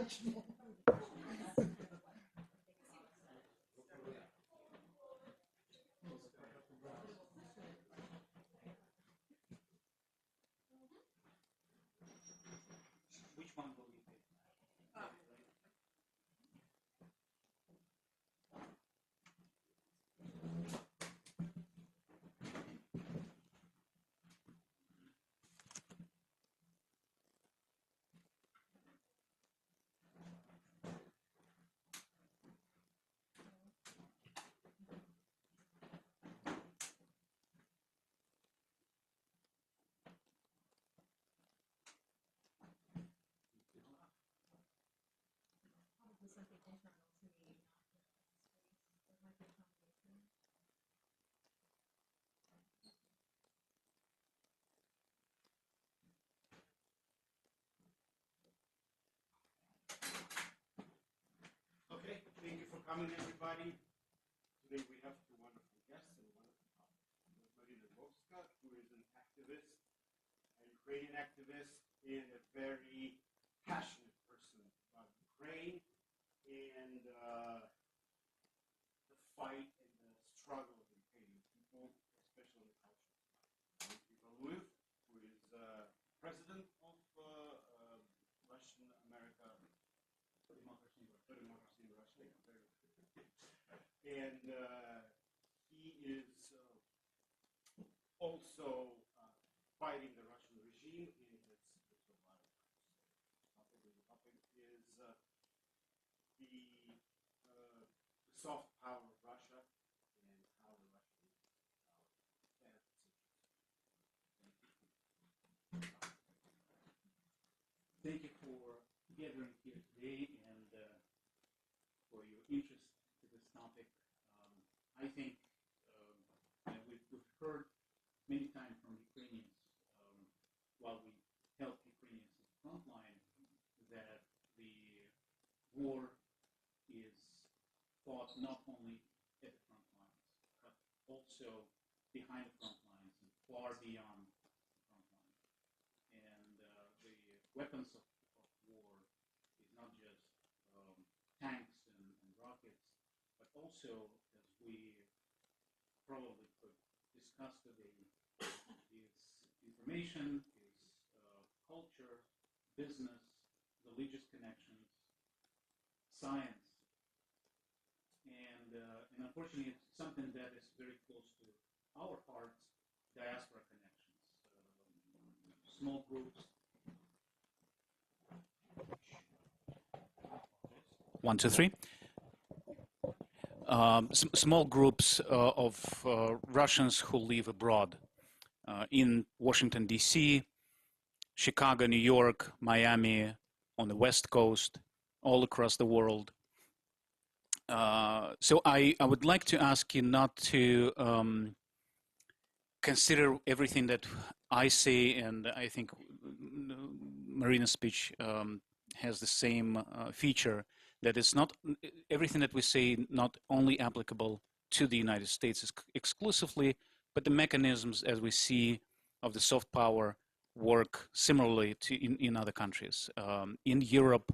Which one will you pick? Okay, thank you for coming, everybody. Today we have two wonderful guests and a wonderful topic. Maryna Lvovska, who is an activist, a Ukrainian activist, and a very passionate person about Ukraine and the fight and the struggle of the Ukrainian people, especially on the cultural side. Ballet, who is president of Russian America. Democracy in Russia. And he is also fighting the Russian regime in its violence. The topic is the soft power of Russia and how the Russian benefits it. Thank you for gathering here today and for your interest in this topic. I think we've heard many times from Ukrainians while we help Ukrainians at the front line that the war is fought not only at the front lines but also behind the front lines and far beyond the front lines. And the weapons of war is not just tanks and rockets, but also, as we probably could discuss today, is information, is culture, business, religious connections, science, and unfortunately it's something that is very close to our hearts, diaspora connections, small groups. 1, 2, 3. Small groups of Russians who live abroad in Washington, D.C., Chicago, New York, Miami, on the West Coast, all across the world. So I would like to ask you not to consider everything that I say, and I think Maryna's speech has the same feature, that it's not everything that we say not only applicable to the United States exclusively, but the mechanisms as we see of the soft power work similarly to in other countries, in Europe,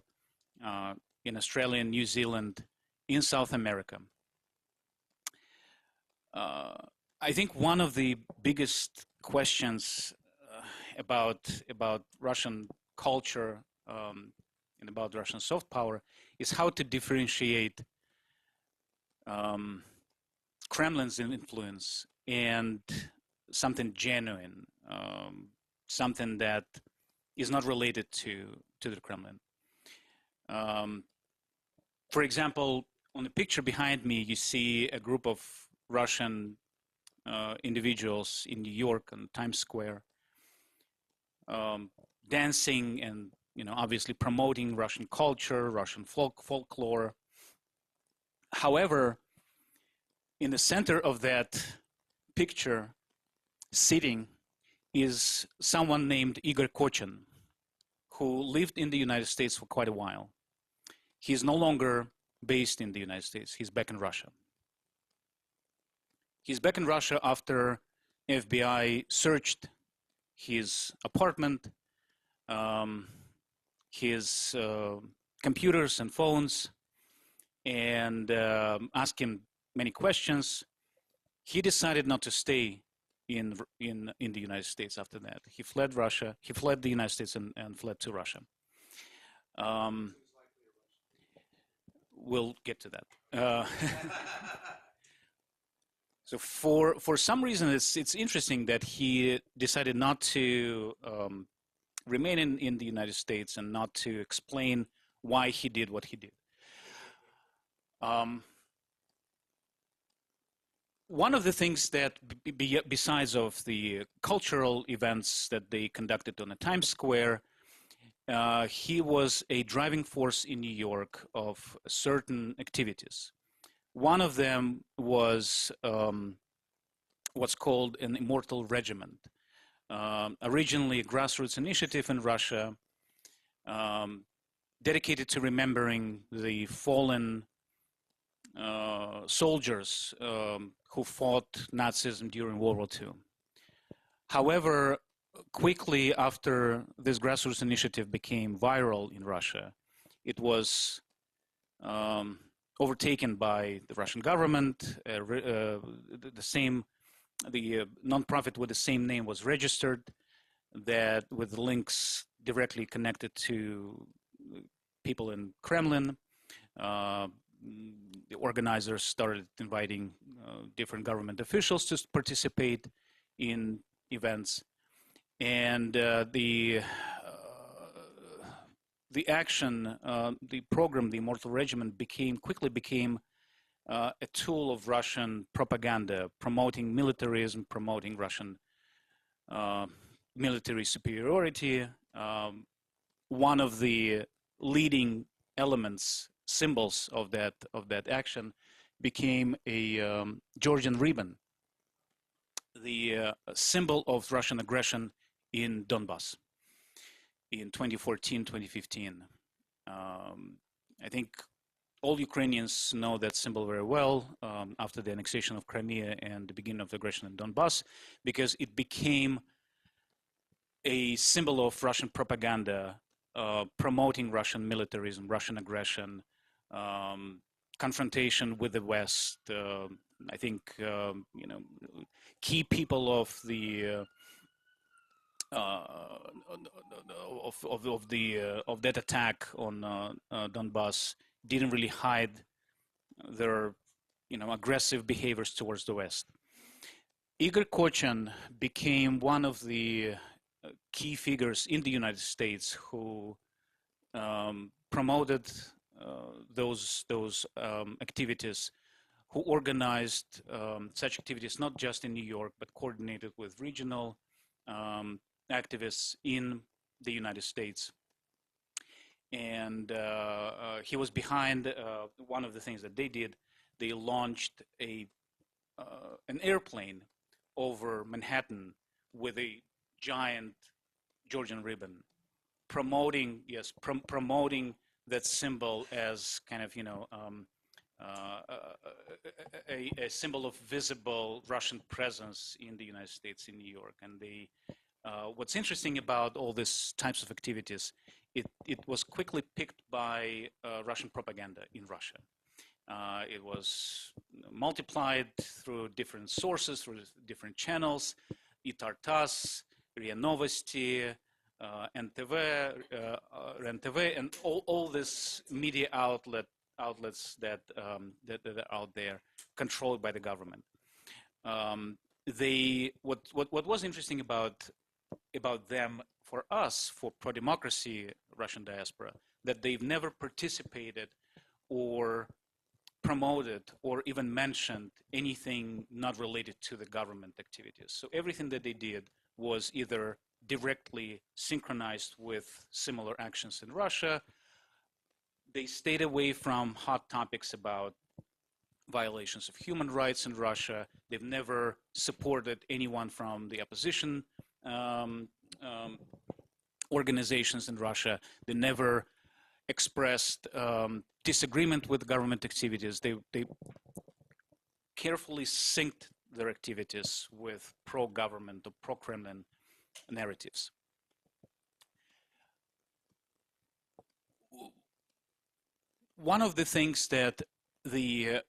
in Australia, and New Zealand, in South America. I think one of the biggest questions about Russian culture and about Russian soft power is how to differentiate Kremlin's influence and something genuine, something that is not related to the Kremlin. For example, on the picture behind me, you see a group of Russian individuals in New York on Times Square, dancing and obviously promoting Russian culture, Russian folklore. However, in the center of that picture, sitting, is someone named Igor Kochin, who lived in the United States for quite a while. He's no longer based in the United States. He's back in Russia. He's back in Russia after FBI searched his apartment, his computers and phones and asked him many questions. He decided not to stay in the United States after that. He fled Russia. He fled the United States and fled to Russia. We'll get to that. So for some reason, it's interesting that he decided not to remain in the United States and not to explain why he did what he did. One of the things that, besides of the cultural events that they conducted on the Times Square, he was a driving force in New York of certain activities. One of them was what's called an immortal regiment, originally a grassroots initiative in Russia, dedicated to remembering the fallen soldiers who fought Nazism during World War II. However, quickly after this grassroots initiative became viral in Russia, it was overtaken by the Russian government. The nonprofit with the same name was registered, that with links directly connected to people in Kremlin. The organizers started inviting different government officials to participate in events, and the action, the program, the Immortal Regiment, quickly became a tool of Russian propaganda, promoting militarism, promoting Russian military superiority. One of the leading elements, symbols of that action, became a Georgian ribbon, the symbol of Russian aggression in Donbass in 2014, 2015. I think all Ukrainians know that symbol very well after the annexation of Crimea and the beginning of the aggression in Donbass, because it became a symbol of Russian propaganda, promoting Russian militarism, Russian aggression, confrontation with the West. I think key people of the of that attack on Donbass didn't really hide their aggressive behaviors towards the West. Igor Kochan became one of the key figures in the United States who promoted those activities, who organized such activities not just in New York, but coordinated with regional activists in the United States. And he was behind one of the things that they did. They launched an airplane over Manhattan with a giant Georgian ribbon, promoting that symbol as kind of a symbol of visible Russian presence in the United States, in New York. And what's interesting about all these types of activities, it was quickly picked by Russian propaganda in Russia. It was multiplied through different sources, through different channels, ITAR-TASS, RIA Novosti, NTV, REN-TV, and all this media outlets that are out there, controlled by the government. What was interesting about them, for us, for pro-democracy Russian diaspora, that they've never participated or promoted or even mentioned anything not related to the government activities. So everything that they did was either directly synchronized with similar actions in Russia. They stayed away from hot topics about violations of human rights in Russia. They've never supported anyone from the opposition organizations in Russia. They never expressed disagreement with government activities. They carefully synced their activities with pro-government or pro-Kremlin narratives. one of the things that the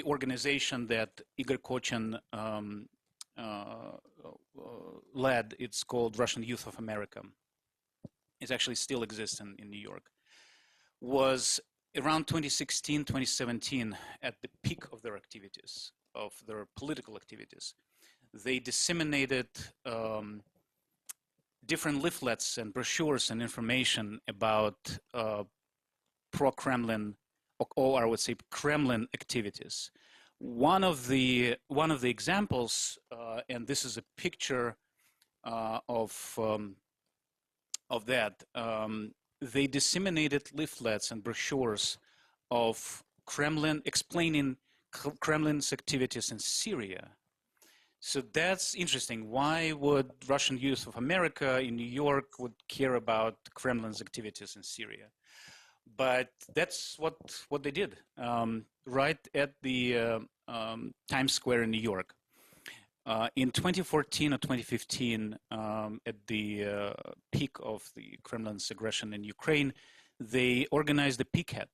organization that Igor Kochin led, it's called Russian Youth of America. It actually still exists in New York. Was around 2016, 2017, at the peak of their activities, of their political activities. They disseminated different leaflets and brochures and information about pro-Kremlin, or I would say Kremlin activities. One of the examples, and this is a picture of that. They disseminated leaflets and brochures of Kremlin, explaining Kremlin's activities in Syria. So that's interesting. Why would Russian Youth of America in New York would care about Kremlin's activities in Syria? But that's what they did, right at the Times Square in New York. In 2014 or 2015, at the peak of the Kremlin's aggression in Ukraine, they organized a picket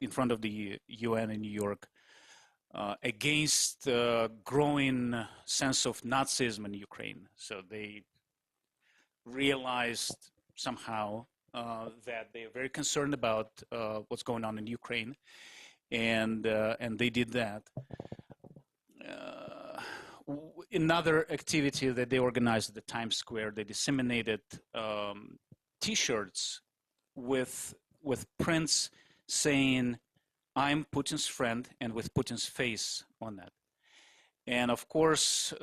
in front of the UN in New York against the growing sense of Nazism in Ukraine. So they realized somehow that they are very concerned about what's going on in Ukraine, and they did that. Another activity that they organized at the Times Square, they disseminated T-shirts with prints saying, "I'm Putin's friend," and with Putin's face on that. And of course,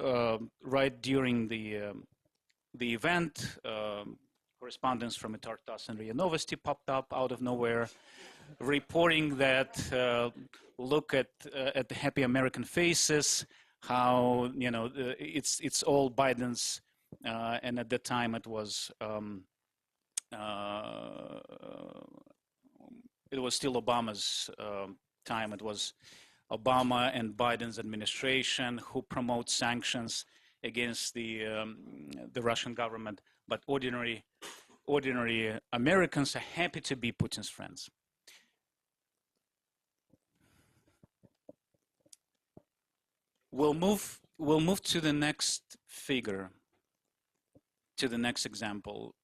right during the event, correspondents from Tartas and RIA Novosti popped up out of nowhere, reporting that look at the happy American faces, how it's all Biden's, and at that time it was still Obama's time. It was Obama and Biden's administration who promote sanctions against the Russian government, but ordinary Americans are happy to be Putin's friends. We'll move to the next figure, to the next example.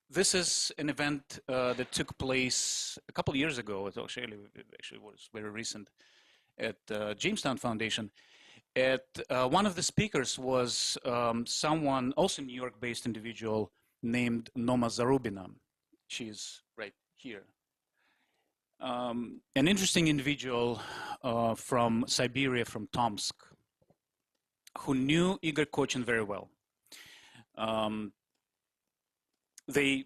This is an event that took place a couple of years ago. It actually was very recent at Jamestown Foundation. One of the speakers was someone, also New York-based individual named Noma Zarubina. She's right here. An interesting individual from Siberia, from Tomsk, who knew Igor Kochin very well. They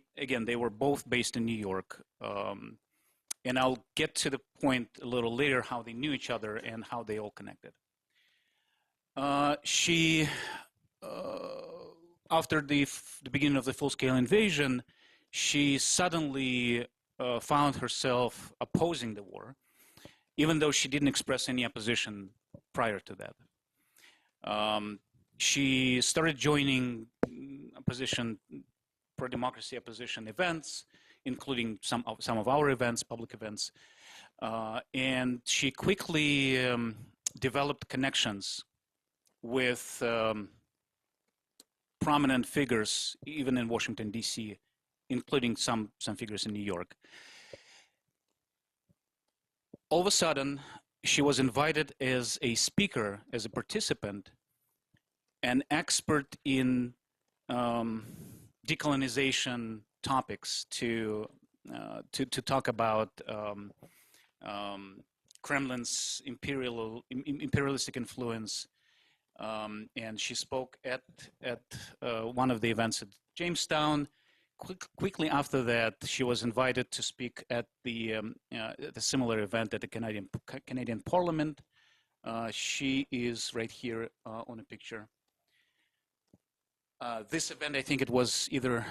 were both based in New York, and I'll get to the point a little later how they knew each other and how they all connected. She, after the beginning of the full-scale invasion, she suddenly found herself opposing the war, even though she didn't express any opposition prior to that. She started joining pro-democracy opposition events, including some of our events, public events, and she quickly developed connections with prominent figures, even in Washington, D.C., including some figures in New York. All of a sudden, she was invited as a speaker, as a participant, an expert in decolonization topics to talk about Kremlin's imperialistic influence, and she spoke at one of the events at Jamestown. Quickly after that, she was invited to speak at the similar event at the Canadian Parliament. She is right here on a picture. This event, I think it was either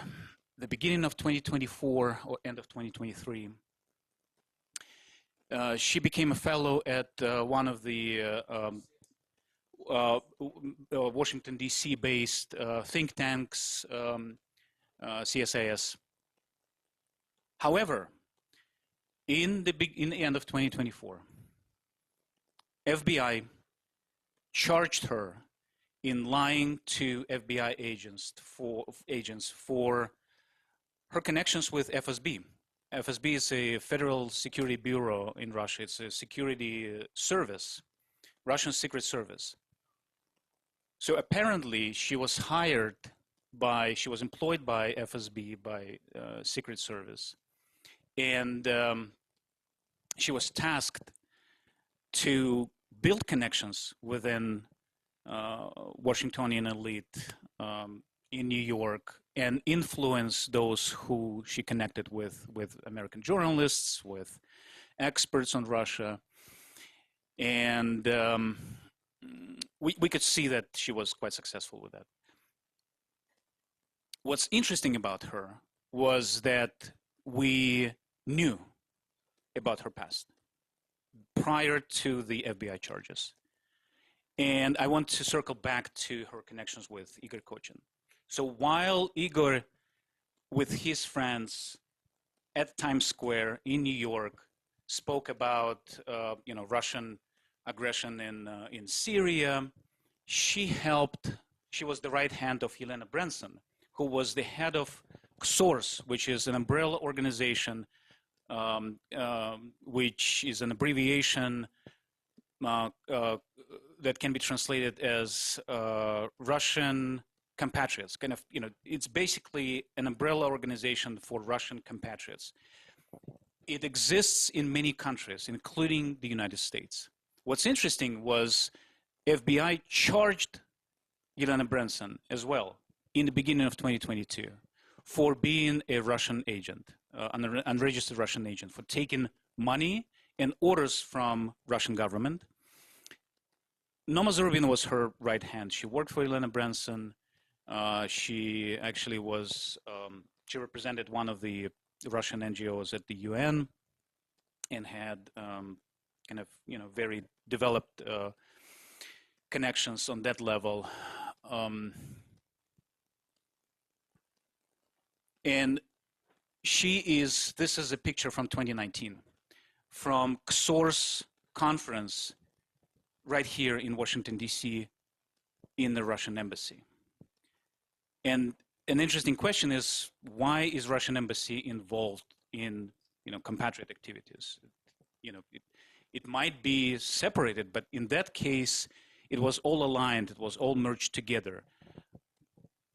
the beginning of 2024 or end of 2023. She became a fellow at one of the Washington, D.C. based think tanks, CSIS. However, in the end of 2024, FBI charged her in lying to FBI agents for her connections with FSB. FSB is a Federal Security Bureau in Russia. It's a security service, Russian secret service. So apparently she was employed by FSB, by Secret Service, and she was tasked to build connections within Washingtonian elite in New York and influence those who she connected with American journalists, with experts on Russia. And we could see that she was quite successful with that. What's interesting about her was that we knew about her past prior to the FBI charges. And I want to circle back to her connections with Igor Kochin. So while Igor, with his friends at Times Square in New York, spoke about Russian aggression in Syria, she was the right hand of Yelena Branson, who was the head of SOURCE, which is an umbrella organization, which is an abbreviation that can be translated as Russian compatriots. It's basically an umbrella organization for Russian compatriots. It exists in many countries, including the United States. What's interesting was FBI charged Yelena Branson as well in the beginning of 2022 for being a Russian agent, an unregistered Russian agent, for taking money and orders from Russian government. Noma Zarubina was her right hand. She worked for Yelena Branson. She actually was, she represented one of the Russian NGOs at the UN and had very developed connections on that level. And this is a picture from 2019, from SOURCE conference right here in Washington, D.C., in the Russian embassy. And an interesting question is, why is Russian embassy involved in compatriot activities? It might be separated, but in that case, it was all aligned, it was all merged together.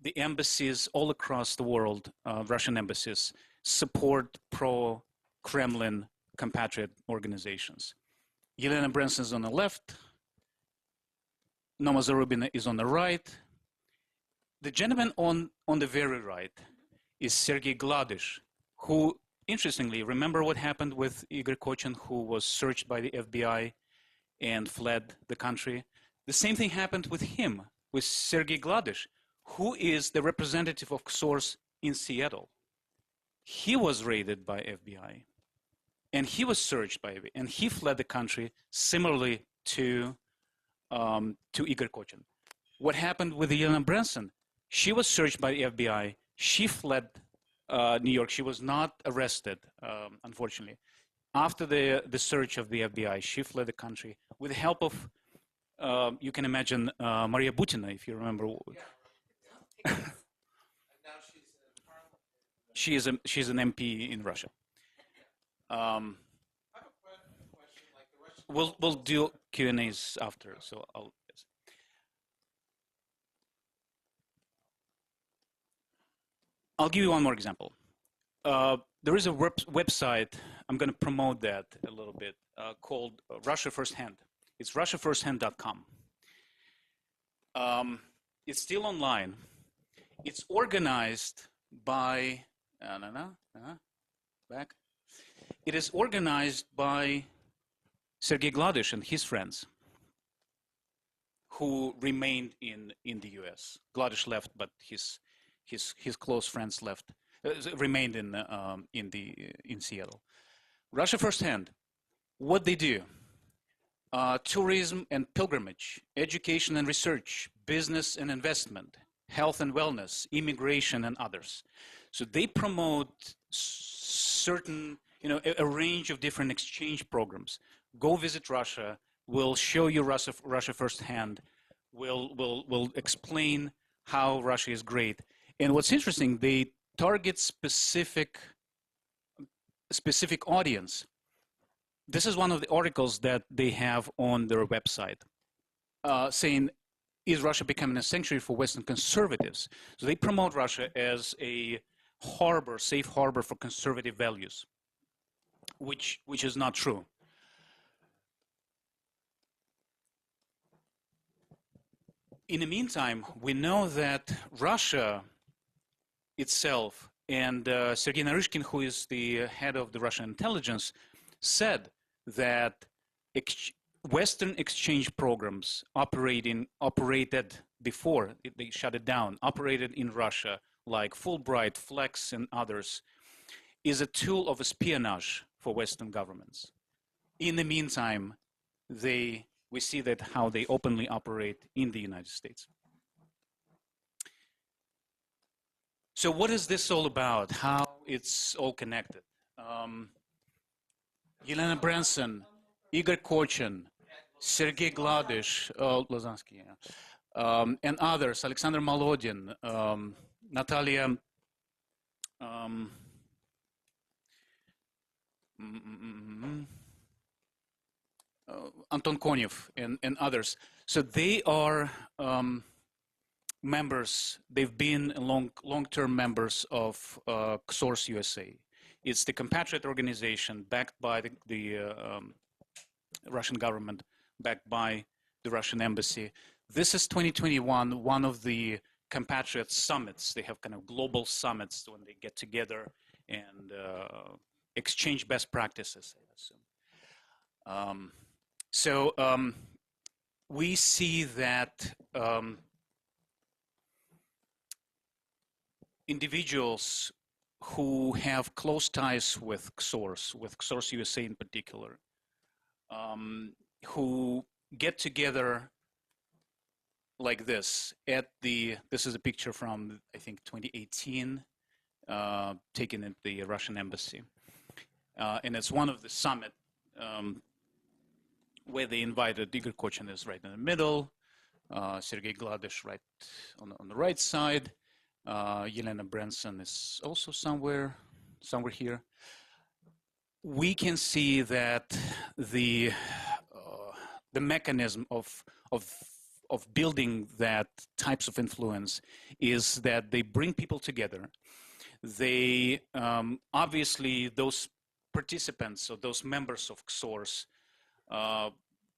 The embassies all across the world, Russian embassies, support pro-Kremlin compatriot organizations. Yelena Branson is on the left, Noma Zarubina is on the right. The gentleman on the very right is Sergei Gladish, who, interestingly, remember what happened with Igor Kochin, who was searched by the FBI and fled the country? The same thing happened with him, with Sergei Gladish, who is the representative of SOURCE in Seattle. He was raided by FBI, and he was searched by FBI, and he fled the country, similarly to Igor Kochin. What happened with Yelena Branson? She was searched by the FBI. She fled New York. She was not arrested, unfortunately. After the search of the FBI, she fled the country with the help of, you can imagine, Maria Butina, if you remember. Yeah. And now she's in Parliament. She's an MP in Russia. I have a question, like the Russian. We'll do Q&As after, so I'll. Yes. I'll give you one more example. There is a website, I'm going to promote that a little bit, called Russia Firsthand. It's russiafirsthand.com. It's still online. It's organized by, back. It is organized by Sergei Gladish and his friends who remained in the US. Gladish left, but his close friends remained in Seattle. Russia Firsthand, what they do: tourism and pilgrimage, education and research, business and investment, health and wellness, immigration and others. So they promote certain a range of different exchange programs. Go visit Russia. We'll show you Russia firsthand. We'll explain how Russia is great. And what's interesting, they target specific audience. This is one of the articles that they have on their website, saying, is Russia becoming a sanctuary for Western conservatives? So they promote Russia as a harbor, safe harbor for conservative values, which is not true. In the meantime, we know that Russia itself, and Sergei Naryshkin, who is the head of the Russian intelligence, said that Western exchange programs operated before they shut it down, operated in Russia, like Fulbright, Flex, and others, is a tool of espionage for Western governments. In the meantime, we see that how they openly operate in the United States. So what is this all about? How it's all connected? Yelena Branson, Igor Kochin, Sergei Gladish, Lozansky, and others, Alexander Molodin, Natalia Anton Konyev and others. So they are members, they've been long-term members of Source USA. It's the compatriot organization backed by the Russian government, backed by the Russian embassy. This is 2021, one of the compatriot summits. They have kind of global summits when they get together and exchange best practices, I assume. So we see that individuals who have close ties with Source USA in particular, who get together like this at this is a picture from, I think, 2018, taken at the Russian embassy. And it's one of the summit where they invited, Igor Kochin is right in the middle, Sergei Gladish right on the right side, Yelena Branson is also somewhere here. We can see that the mechanism of building that types of influence is that they bring people together. They obviously, those participants or those members of Source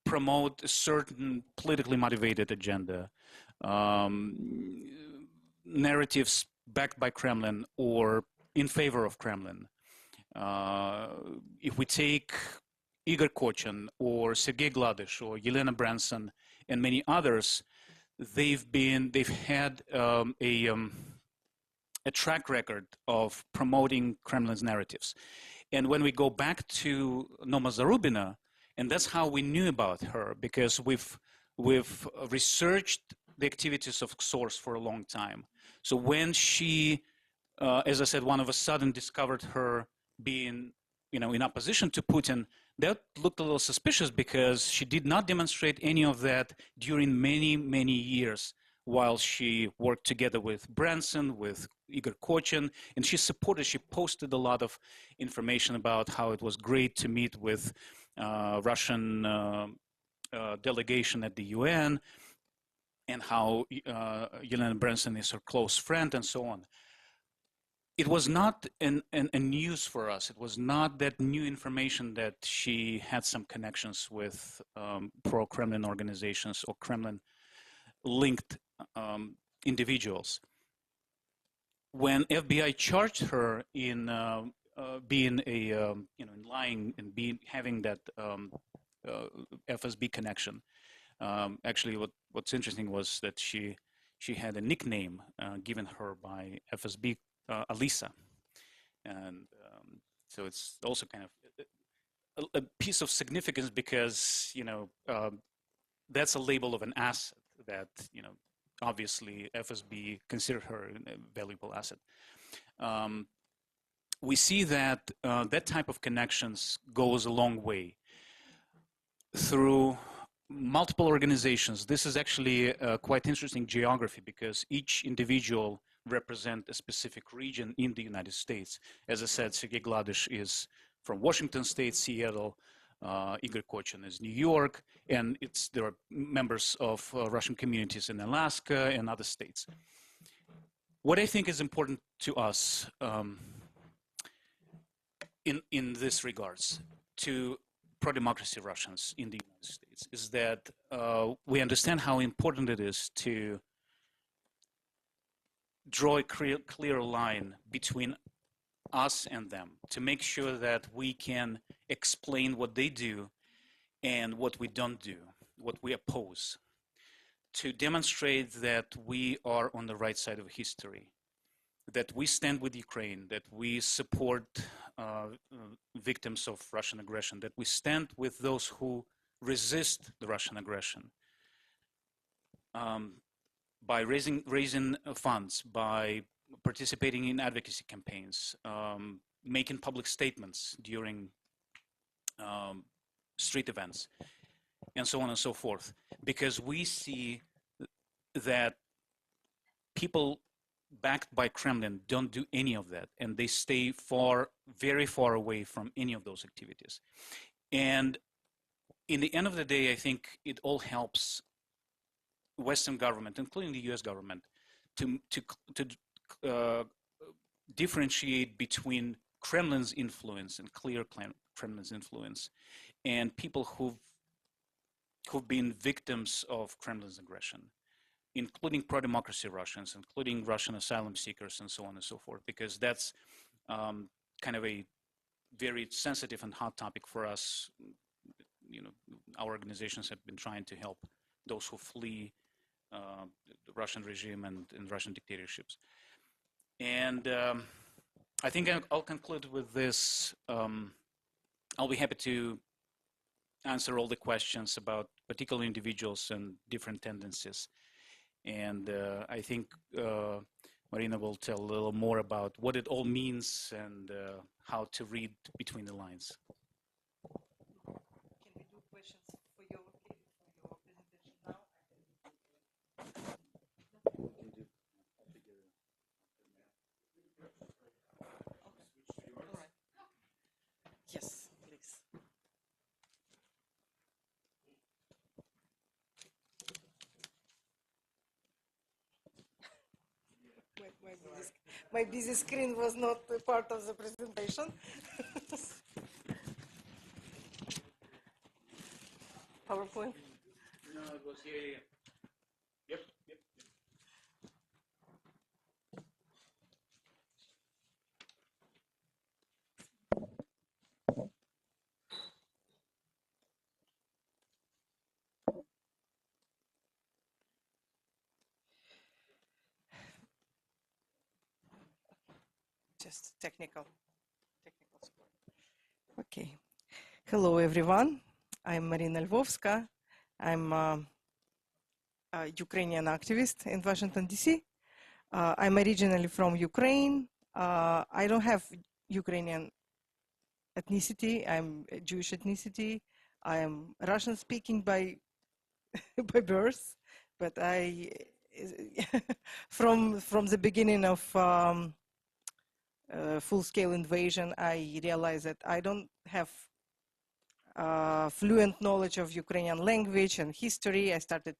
promote a certain politically motivated agenda, narratives backed by Kremlin or in favor of Kremlin. If we take Igor Kochin or Sergei Gladish or Yelena Branson and many others, they've had a track record of promoting Kremlin's narratives. And when we go back to Noma Zarubina, and that's how we knew about her, because we've researched the activities of Source for a long time. So when she, as I said, one of a sudden discovered her being, in opposition to Putin, that looked a little suspicious because she did not demonstrate any of that during many, many years while she worked together with Branson, with Igor Kochin, and she posted a lot of information about how it was great to meet with Russian delegation at the UN, and how Yelena Branson is her close friend, and so on. It was not a news for us. It was not that new information that she had some connections with pro-Kremlin organizations or Kremlin-linked individuals. When FBI charged her in being in lying and having that FSB connection, actually, what's interesting was that she had a nickname given her by FSB, Alisa, and so it's also kind of a piece of significance because that's a label of an asset that obviously FSB considered her a valuable asset. we see that that type of connections goes a long way through multiple organizations. This is actually quite interesting geography because each individual represent a specific region in the United States. As I said, Sergei Gladish is from Washington State, Seattle. Igor Kochin is New York, and there are members of Russian communities in Alaska and other states. What I think is important to us in this regards to pro-democracy Russians in the United States is that we understand how important it is to draw a clear line between us and them, to make sure that we can explain what they do and what we don't do, what we oppose, to demonstrate that we are on the right side of history, that we stand with Ukraine, that we support victims of Russian aggression, that we stand with those who resist the Russian aggression by raising funds, by participating in advocacy campaigns, making public statements during street events, and so on and so forth. Because we see that people backed by Kremlin don't do any of that, and they stay very far away from any of those activities. And in the end of the day, I think it all helps Western government, including the US government, to differentiate between Kremlin's influence and clear Kremlin's influence and people who've been victims of Kremlin's aggression, including pro-democracy Russians, including Russian asylum seekers, and so on and so forth, because that's kind of a very sensitive and hot topic for us. You know, our organizations have been trying to help those who flee the Russian regime and Russian dictatorships. And I think I'll conclude with this. I'll be happy to answer all the questions about particular individuals and different tendencies. And I think Maryna will tell a little more about what it all means and how to read between the lines. Can we do questions for your presentation now? All right. Yes, please. My busy screen was not a part of the presentation. PowerPoint. No, it was here. Yep. Just technical support. Okay. Hello, everyone. I'm Maryna Lvovska. I'm a Ukrainian activist in Washington, D.C. I'm originally from Ukraine. I don't have Ukrainian ethnicity. I'm a Jewish ethnicity. I am Russian-speaking by birth, but I, from the beginning of full-scale invasion, I realized that I don't have fluent knowledge of Ukrainian language and history. I started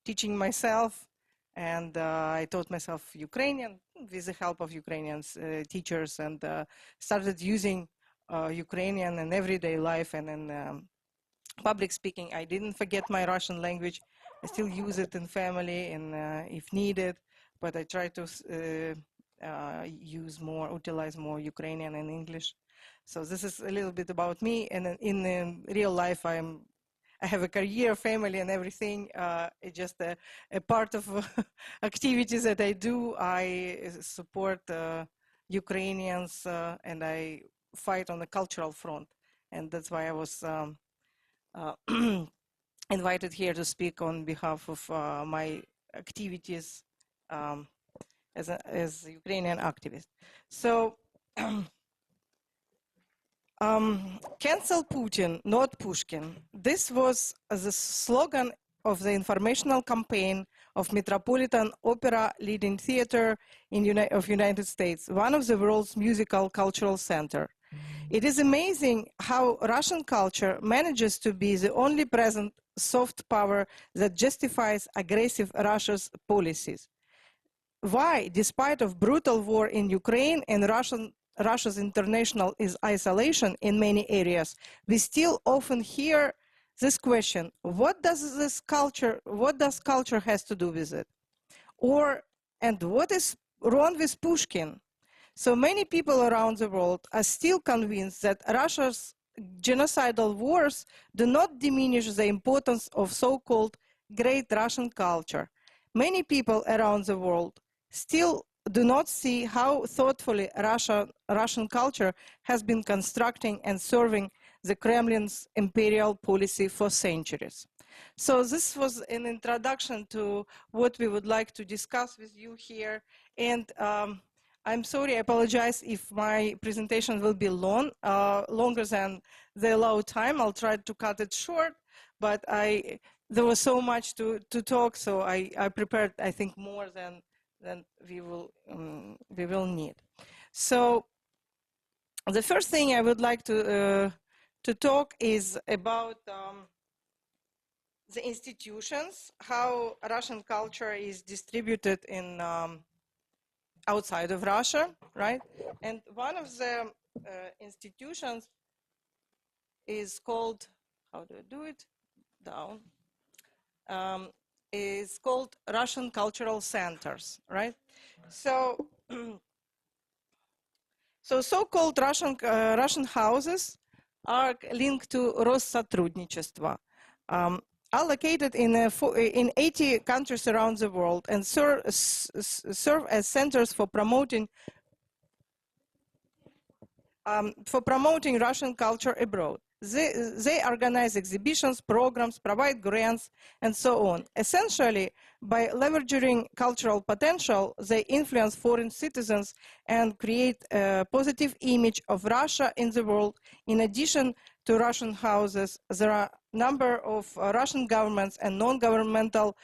teaching myself, and I taught myself Ukrainian with the help of Ukrainian teachers, and started using Ukrainian in everyday life and in public speaking. I didn't forget my Russian language. I still use it in family and if needed, but I try to utilize more Ukrainian and English. So this is a little bit about me, and in real life I have a career, family, and everything. It's just a part of activities that I do. I support Ukrainians and I fight on the cultural front, and that's why I was invited here to speak on behalf of my activities as a Ukrainian activist. So Cancel Putin, not Pushkin. This was the slogan of the informational campaign of Metropolitan Opera leading theater of United States, one of the world's musical cultural center. It is amazing how Russian culture manages to be the only present soft power that justifies aggressive Russia's policies. Why, despite of brutal war in Ukraine and Russia's international isolation in many areas, we still often hear this question: what does culture has to do with it? And what is wrong with Pushkin? So many people around the world are still convinced that Russia's genocidal wars do not diminish the importance of so-called great Russian culture. Many people around the world still do not see how thoughtfully Russian culture has been constructing and serving the Kremlin's imperial policy for centuries. So this was an introduction to what we would like to discuss with you here. And I'm sorry, I apologize if my presentation will be longer than the allowed time. I'll try to cut it short, but there was so much to talk, so I prepared, I think, more than we will need. So the first thing I would like to talk is about the institutions, how Russian culture is distributed in outside of Russia, right? And one of the institutions is called, how do I do it? Down. Is called Russian cultural centers, right? So, so-called Russian houses are linked to Россотрудничество, are located in 80 countries around the world and serve as centers for promoting Russian culture abroad. They organize exhibitions, programs, provide grants, and so on. Essentially, by leveraging cultural potential, they influence foreign citizens and create a positive image of Russia in the world. In addition to Russian houses, there are a number of Russian governments and non-governmental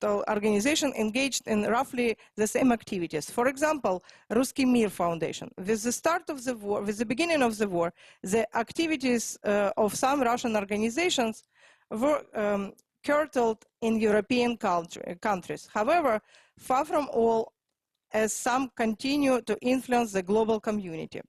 organizations engaged in roughly the same activities. For example, Ruski Mir Foundation. With the start of the war, with the beginning of the war, the activities of some Russian organizations were curtailed in European countries. However, far from all, as some continue to influence the global community.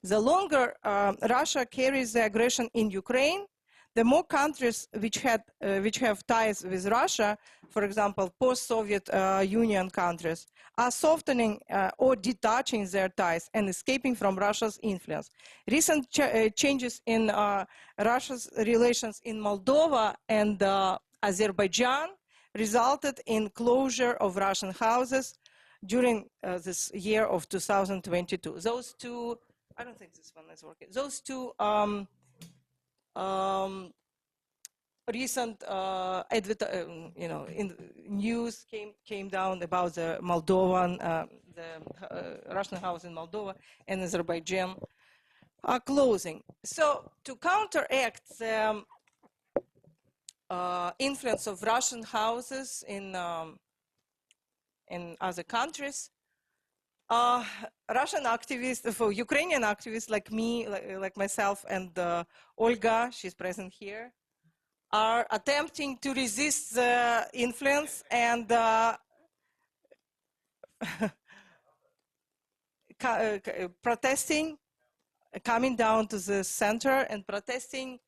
The longer Russia carries the aggression in Ukraine, the more countries which have ties with Russia, for example, post-Soviet Union countries, are softening or detaching their ties and escaping from Russia's influence. Recent changes in Russia's relations in Moldova and Azerbaijan resulted in closure of Russian houses during this year of 2022. Those two, I don't think this one is working. Those two recent in news came down about the Moldovan, the Russian house in Moldova and Azerbaijan are closing. So to counteract the influence of Russian houses in other countries, Russian activists, for Ukrainian activists like me, like myself, and Olga, she's present here, are attempting to resist the influence and protesting, coming down to the center and protesting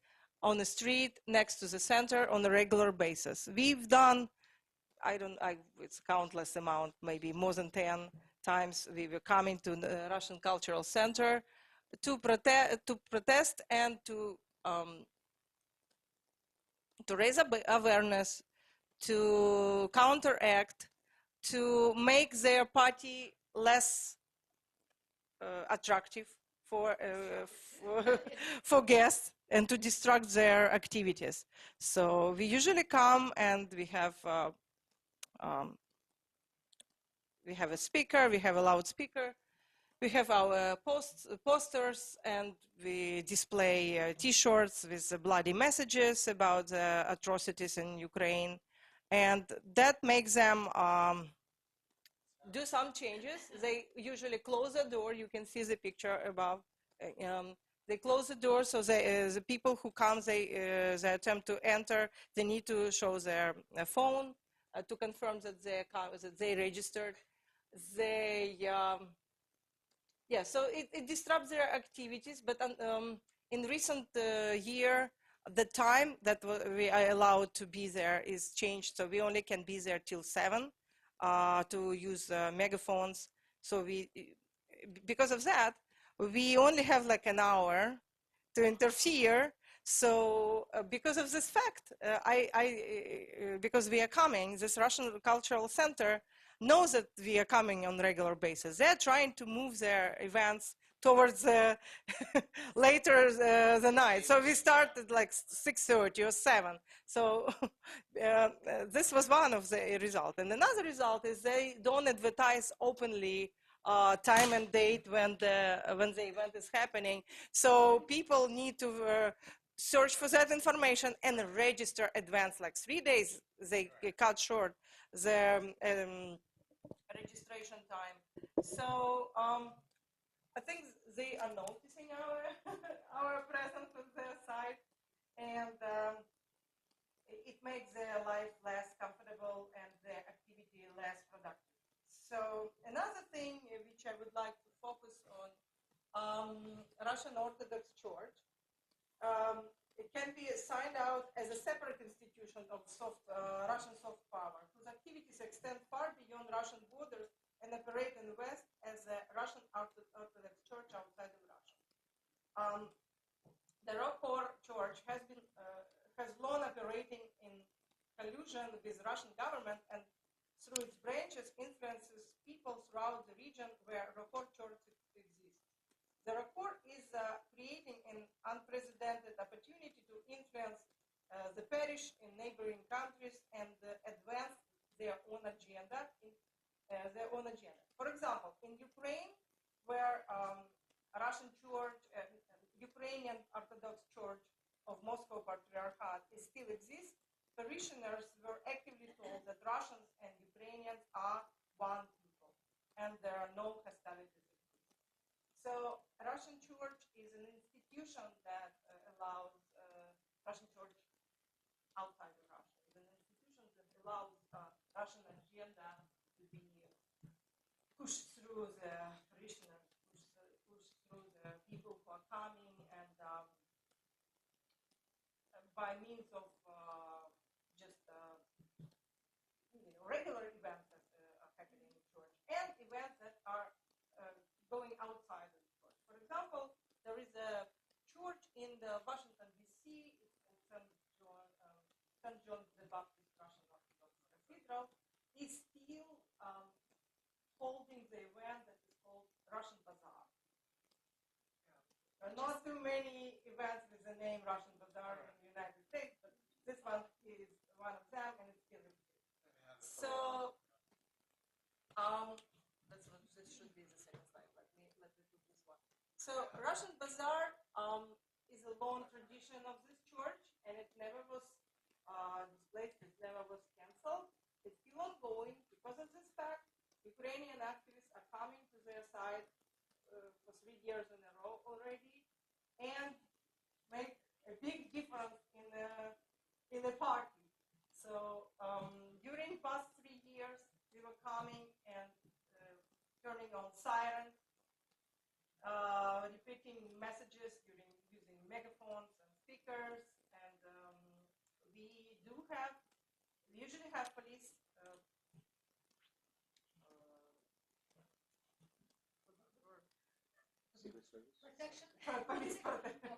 on the street next to the center on a regular basis. We've done, it's countless amount, maybe more than 10 times we were coming to the Russian Cultural Center to protest and to raise awareness, to counteract, to make their party less attractive for guests and to distract their activities. So we usually come and we have a speaker, we have a loudspeaker, we have our posters, and we display T-shirts with bloody messages about atrocities in Ukraine, and that makes them do some changes. They usually close the door. You can see the picture above. They close the door, so the people who come, they attempt to enter, they need to show their phone to confirm that they registered. They, yeah, so it disrupts their activities, but in recent year, the time that we are allowed to be there is changed, so we only can be there till 7 to use megaphones. So because of that, we only have like an hour to interfere. So because of this fact, because we are coming, this Russian Cultural Center knows that we are coming on a regular basis. They're trying to move their events towards later the night. So we started like 6:30 or 7. So this was one of the results. And another result is they don't advertise openly time and date when the event is happening. So people need to search for that information and register advance, like 3 days. They cut short the registration time. So I think they are noticing our presence on their site, and it makes their life less comfortable and their activity less productive. So another thing which I would like to focus on, Russian Orthodox Church. It can be signed out as a separate institution of Russian soft power, whose activities extend far beyond Russian borders and operate in the West as a Russian Orthodox Church outside of Russia. The Rokor Church has long operating in collusion with the Russian government, and through its branches influences people throughout the region where Rokor Church exists. The Rokor is creating an unprecedented opportunity to influence the parish in neighboring countries and advance their own agenda. For example, in Ukraine, where Russian Church, Ukrainian Orthodox Church of Moscow Patriarchate still exists, parishioners were actively told that Russians and Ukrainians are one people, and there are no hostilities. So Russian Church is an institution that allows Russian Church outside of Russia. It's an institution that allows Russian agenda to be pushed through the parishioners, pushed through the people who are coming, and by means of just regular events that are happening in church and events that are going outside of the church. For example, there is a church in the Washington, D.C. It's called St. John the Baptist Russian Orthodox Cathedral. Is still holding the event that is called Russian Bazaar. There are not too many events with the name Russian Bazaar in the United States, but this one is one of them, and it's still exists. So, this should be the second slide. Let me do this one. So, Russian Bazaar is a long tradition of this church, and it never was displaced, it never was cancelled. It's still ongoing. Because of this fact, Ukrainian activists are coming to their side for 3 years in a row already, and make a big difference in the party. So during past 3 years, we were coming and turning on sirens, repeating messages using megaphones and speakers, and we usually have police. Protection? Police protection.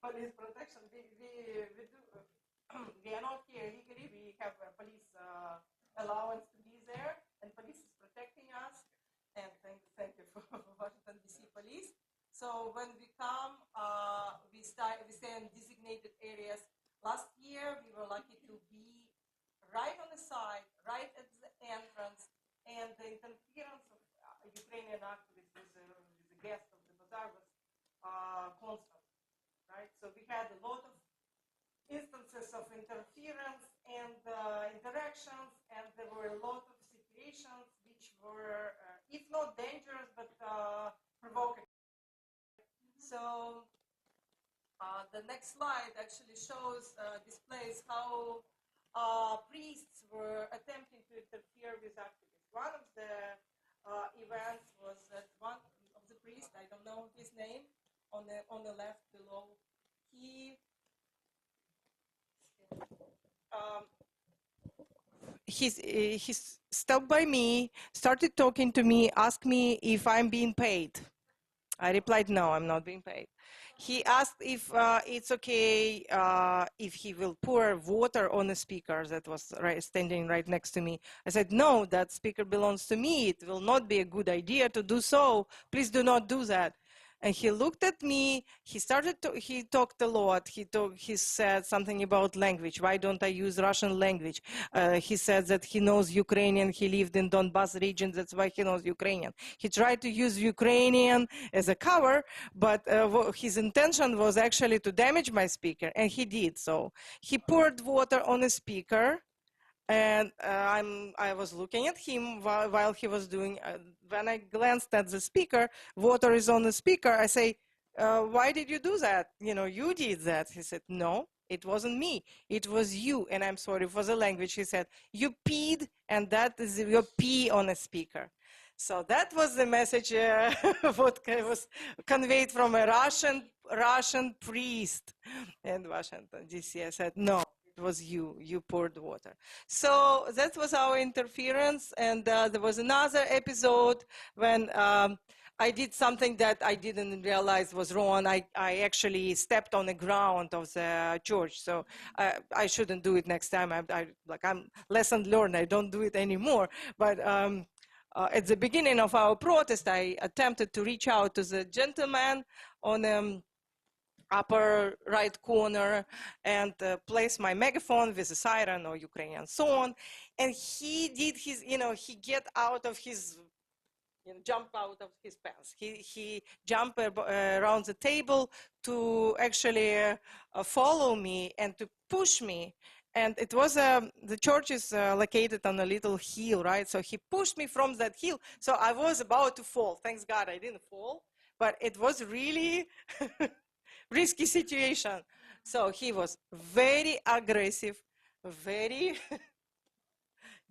Police protection. We are not here legally. We have a police allowance to be there, and police is protecting us. And thank you for Washington D.C. police. So when we come, we stay in designated areas. Last year, we were lucky to be right on the side, right at the entrance, and the interference of Ukrainian activists with the guest of the bazaar was constant, right? So we had a lot of instances of interference and interactions, and there were a lot of situations which were, if not dangerous, but provocative. So the next slide actually shows, displays how priests were attempting to interfere with activists. One of the events was that one of the priests, I don't know his name, on the left below, he stopped by me, started talking to me, asked me if I'm being paid. I replied, no, I'm not being paid. He asked if it's okay if he will pour water on a speaker that was standing right next to me. I said, no, that speaker belongs to me. It will not be a good idea to do so. Please do not do that. And he looked at me, he talked a lot. He said something about language. Why don't I use Russian language? He said that he knows Ukrainian, he lived in Donbas region, that's why he knows Ukrainian. He tried to use Ukrainian as a cover, but his intention was actually to damage my speaker, and he did so. He poured water on a speaker, and I was looking at him while he was doing, when I glanced at the speaker, water is on the speaker, I say, why did you do that? You know, you did that. He said, no, it wasn't me, it was you, and I'm sorry for the language. He said, you peed, and that is your pee on a speaker. So that was the message what was conveyed from a Russian priest in Washington, D.C. I said, no, it was you poured water. So that was our interference, and there was another episode when I did something that I didn't realize was wrong. I actually stepped on the ground of the church, so I shouldn't do it next time. I'm lesson learned, I don't do it anymore. But at the beginning of our protest, I attempted to reach out to the gentleman on upper right corner and place my megaphone with a siren or Ukrainian song, and he did his, he get out of his, jump out of his pants. He jumped around the table to actually follow me and to push me. And it was, the church is located on a little hill, right? So he pushed me from that hill. So I was about to fall. Thanks God I didn't fall, but it was really risky situation. So he was very aggressive, very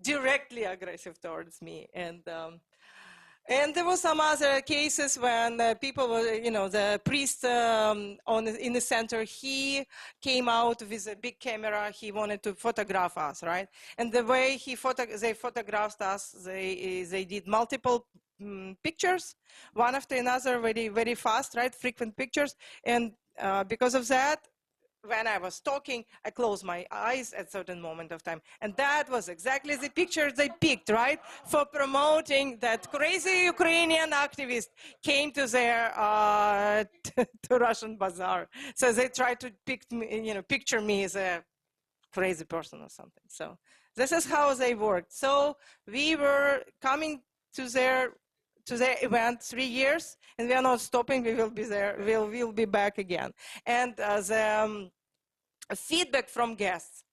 directly aggressive towards me. And there were some other cases when people were, the priest in the center, he came out with a big camera. He wanted to photograph us, right? And the way they photographed us, they did multiple pictures, one after another, very, very fast, right? Frequent pictures. And because of that, when I was talking, I closed my eyes at a certain moment of time. And that was exactly the picture they picked, right? For promoting that crazy Ukrainian activist came to their, to Russian bazaar. So they tried to picture me as a crazy person or something. So this is how they worked. So we were coming to their event 3 years, and we are not stopping. We will be there. We'll be back again. And the feedback from guests.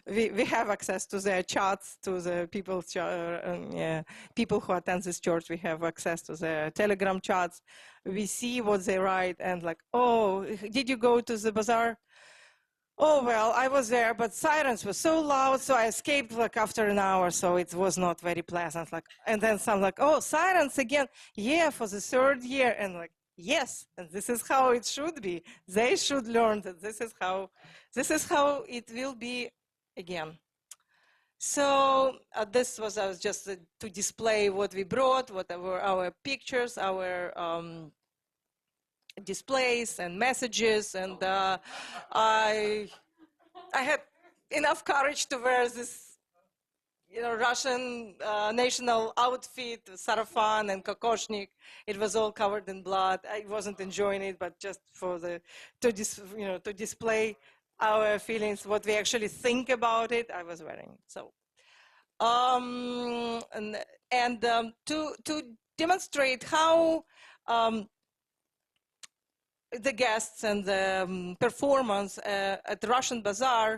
We have access to their chats, to the people who attend this church. We have access to their Telegram chats. We see what they write, and like, oh, did you go to the bazaar? Oh, well, I was there, but sirens were so loud, so I escaped like after an hour, so it was not very pleasant. Like, and then some like, oh, sirens again? Yeah, for the 3rd year. And like, yes, and this is how it should be. They should learn that this is how it will be again. So this was just to display what we brought, what were our pictures, our displays and messages, and I had enough courage to wear this, Russian national outfit, sarafan and kokoshnik. It was all covered in blood. I wasn't enjoying it, but just for to display our feelings, what we actually think about it, I was wearing it. So, to demonstrate how the guests and the performance at the Russian Bazaar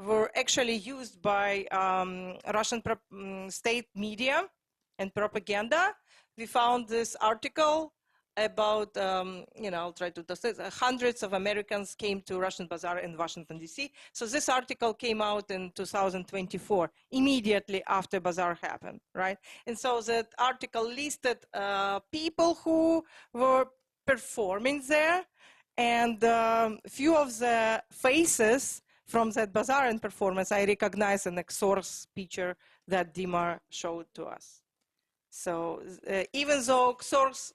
were actually used by Russian state media and propaganda. We found this article about, I'll try to translate, hundreds of Americans came to Russian Bazaar in Washington, D.C. So this article came out in 2024, immediately after Bazaar happened, right? And so that article listed people who were performing there, and few of the faces from that Bazaar and performance I recognize in the source picture that Dima showed to us. So even though source,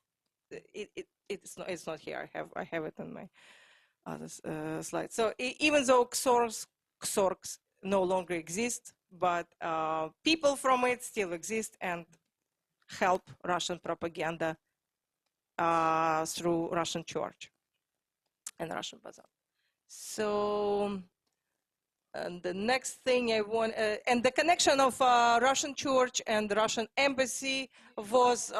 it's not here. I have it on my other slide. So even though XORGs no longer exist, but people from it still exist and help Russian propaganda through Russian church and Russian Bazaar. So, and the next thing I want, and the connection of Russian church and the Russian embassy was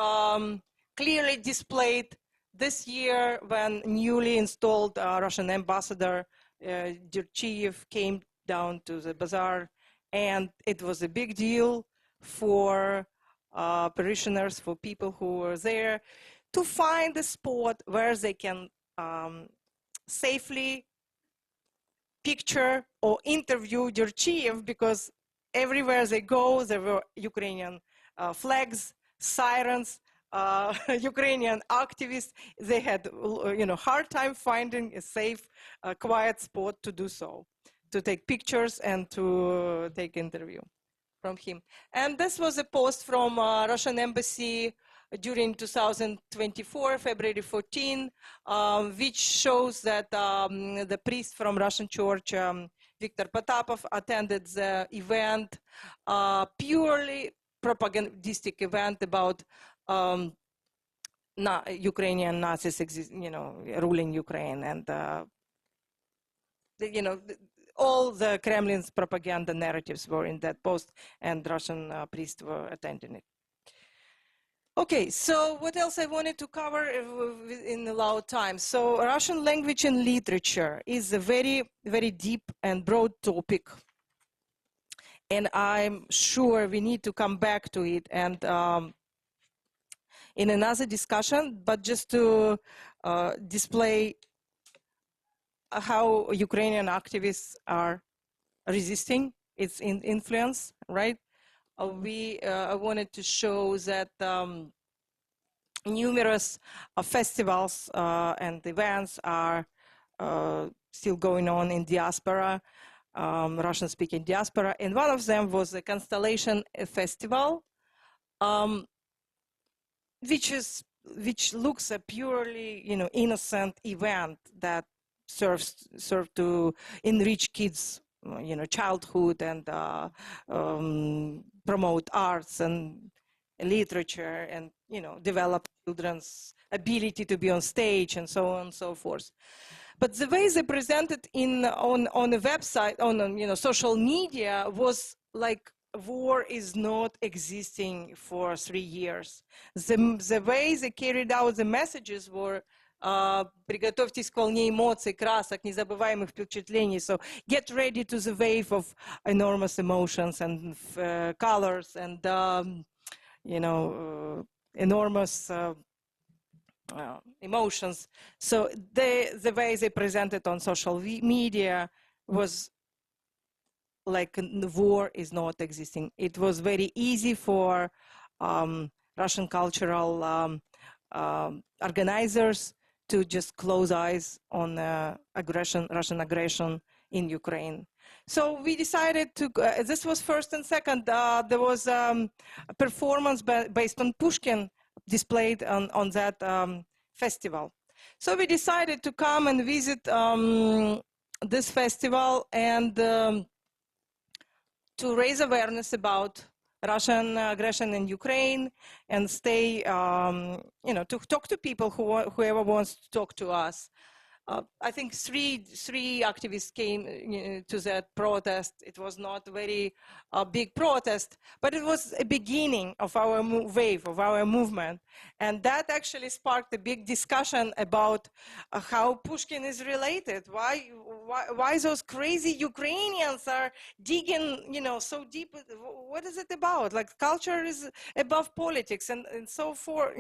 clearly displayed this year when newly installed Russian ambassador Durchiev came down to the bazaar, and it was a big deal for parishioners, for people who were there, to find a spot where they can safely picture or interview Durchiev, because everywhere they go, there were Ukrainian flags, sirens, Ukrainian activists. They had, hard time finding a safe, quiet spot to do so, to take pictures and to take interview from him. And this was a post from Russian embassy during 2024, February 14, which shows that the priest from Russian church, Viktor Potapov, attended the event, purely propagandistic event about Ukrainian Nazis, ruling Ukraine, and all the Kremlin's propaganda narratives were in that post, and Russian priests were attending it. Okay, so what else I wanted to cover in allowed time? So Russian language and literature is a very, very deep and broad topic. And I'm sure we need to come back to it and in another discussion, but just to display how Ukrainian activists are resisting its influence, right? I wanted to show that numerous festivals and events are still going on in diaspora, Russian-speaking diaspora, and one of them was the Constellation Festival, which looks a purely innocent event that served to enrich kids' childhood and promote arts and literature and develop children's ability to be on stage and so on and so forth. But the way they presented on a website, on social media, was like war is not existing for 3 years. The way they carried out the messages were приготовьтесь к волне эмоций, красок, незабываемых впечатлений. So get ready to the wave of enormous emotions and colors and enormous emotions. So the way they presented on social media was like war is not existing. It was very easy for Russian cultural organizers to just close eyes on Russian aggression in Ukraine. So we decided to, this was first and second, there was a performance based on Pushkin displayed on that festival. So we decided to come and visit this festival and to raise awareness about Russian aggression in Ukraine and stay, to talk to people whoever wants to talk to us. I think three activists came to that protest. It was not a very big protest, but it was a beginning of our wave, of our movement. And that actually sparked a big discussion about how Pushkin is related. Why those crazy Ukrainians are digging, so deep? What is it about? Like, culture is above politics and so forth,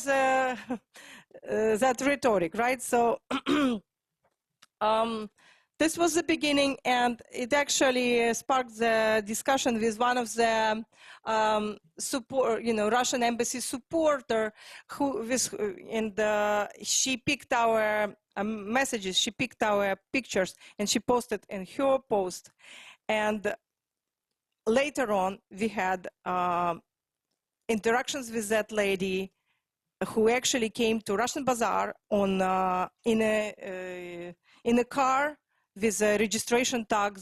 the that rhetoric, right? So this was the beginning, and it actually sparked the discussion with one of the Russian embassy supporter she picked our messages, she picked our pictures, and she posted in her post. And later on, we had interactions with that lady, who actually came to Russian Bazaar on in a car with a registration tag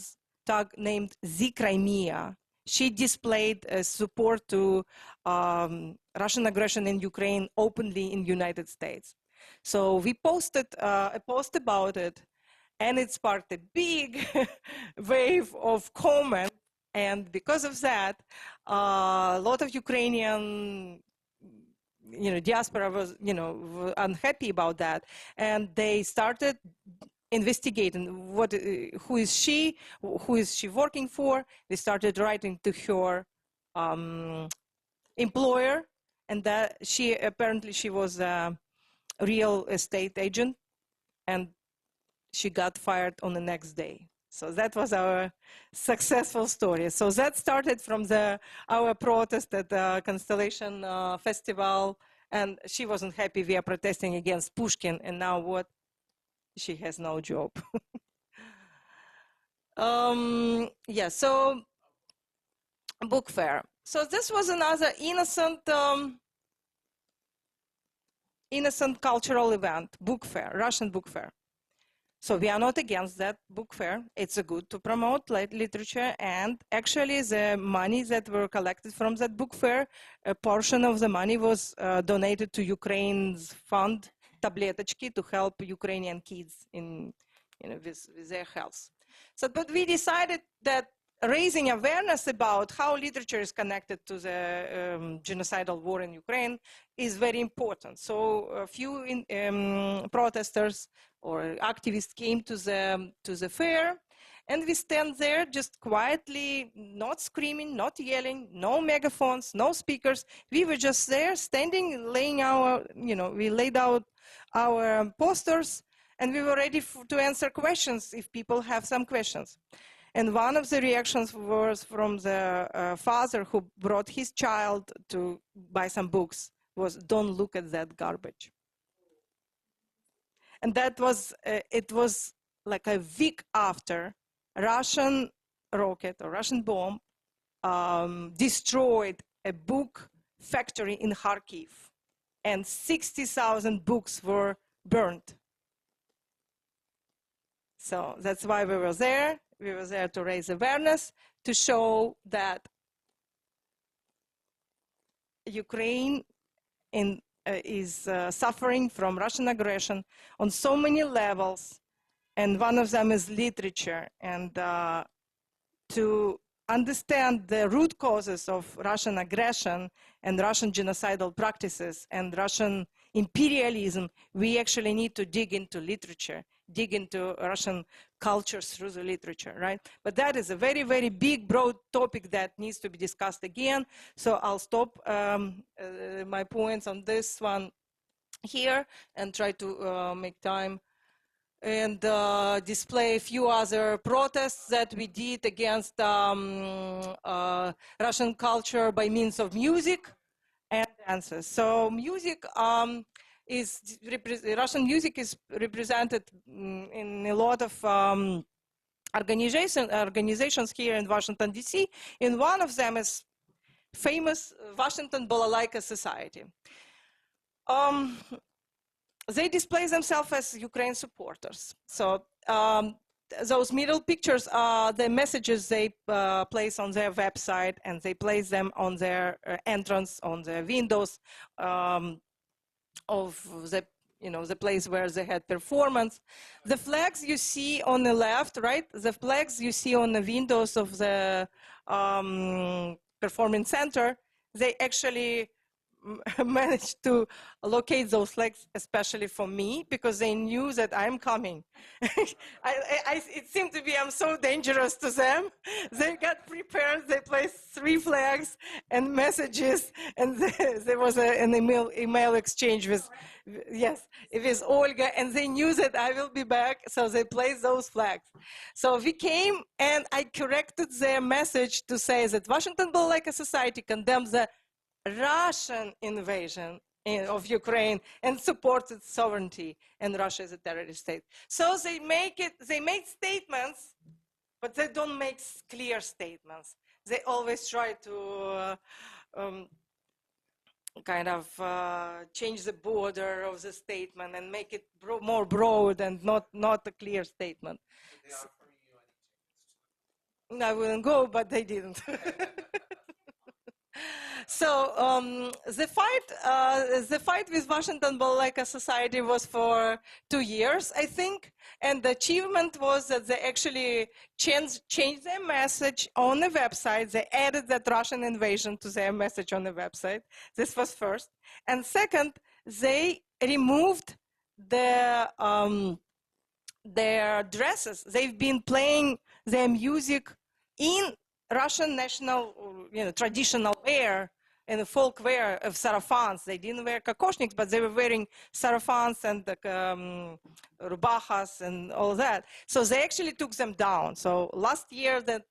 named Z Crimea. She displayed support to Russian aggression in Ukraine openly in the United States. So we posted a post about it, and it sparked a big wave of comment. And because of that, a lot of Ukrainian diaspora was, unhappy about that, and they started investigating who is she working for. They started writing to her employer, and that apparently she was a real estate agent, and she got fired on the next day. So that was our successful story. So that started from our protest at the Constellation Festival, and she wasn't happy. We are protesting against Pushkin, and now what? She has no job. Yeah, so book fair. So this was another innocent cultural event, book fair, Russian book fair. So we are not against that book fair. It's good to promote literature, and actually the money that were collected from that book fair, a portion of the money was donated to Ukraine's fund, Tabletочки, to help Ukrainian kids with their health. So, but we decided that raising awareness about how literature is connected to the genocidal war in Ukraine is very important. So a few protesters or activists came to the fair, and we stand there just quietly, not screaming, not yelling, no megaphones, no speakers. We were just there standing, we laid out our posters, and we were ready to answer questions if people have some questions. And one of the reactions was from the father who brought his child to buy some books, was, "Don't look at that garbage." And that was, it was like a week after Russian rocket or Russian bomb destroyed a book factory in Kharkiv, and 60,000 books were burned. So that's why we were there. We were there to raise awareness, to show that Ukraine is suffering from Russian aggression on so many levels, and one of them is literature. And to understand the root causes of Russian aggression and Russian genocidal practices and Russian imperialism, we actually need to dig into literature, dig into Russian cultures through the literature, right? But that is a very, very big, broad topic that needs to be discussed again. So I'll stop my points on this one here and try to make time and display a few other protests that we did against Russian culture by means of music and dances. So music Russian music is represented in a lot of organizations here in Washington, D.C. And one of them is famous Washington Balalaika Society. They display themselves as Ukraine supporters. So those middle pictures are the messages they place on their website, and they place them on their entrance, on the windows of the you know, the place where they had performance. The flags you see on the left, right? The flags you see on the windows of the performance center, they actually managed to locate those flags, especially for me, because they knew that I'm coming. It seemed to be I'm so dangerous to them. They got prepared. They placed 3 flags and messages, and there was an email exchange with, yes, with Olga, and they knew that I will be back, so they placed those flags. So we came, and I corrected their message to say that Washington Ballet Society condemns the Russian invasion of Ukraine and supported sovereignty, and Russia is a terrorist state. So they make statements, but they don't make clear statements. They always try to kind of change the border of the statement and make it more broad and not a clear statement. Did they offer you any tickets? I wouldn't go, but they didn't. So the fight with Washington Ballet Society was for 2 years, I think, and the achievement was that they actually changed their message on the website. They added that Russian invasion to their message on the website. This was first, and second, they removed their dresses. They've been playing their music in Russian national, traditional wear and the folk wear of sarafans. They didn't wear kokoshniks, but they were wearing sarafans and rubachas and all that. So they actually took them down. So last year that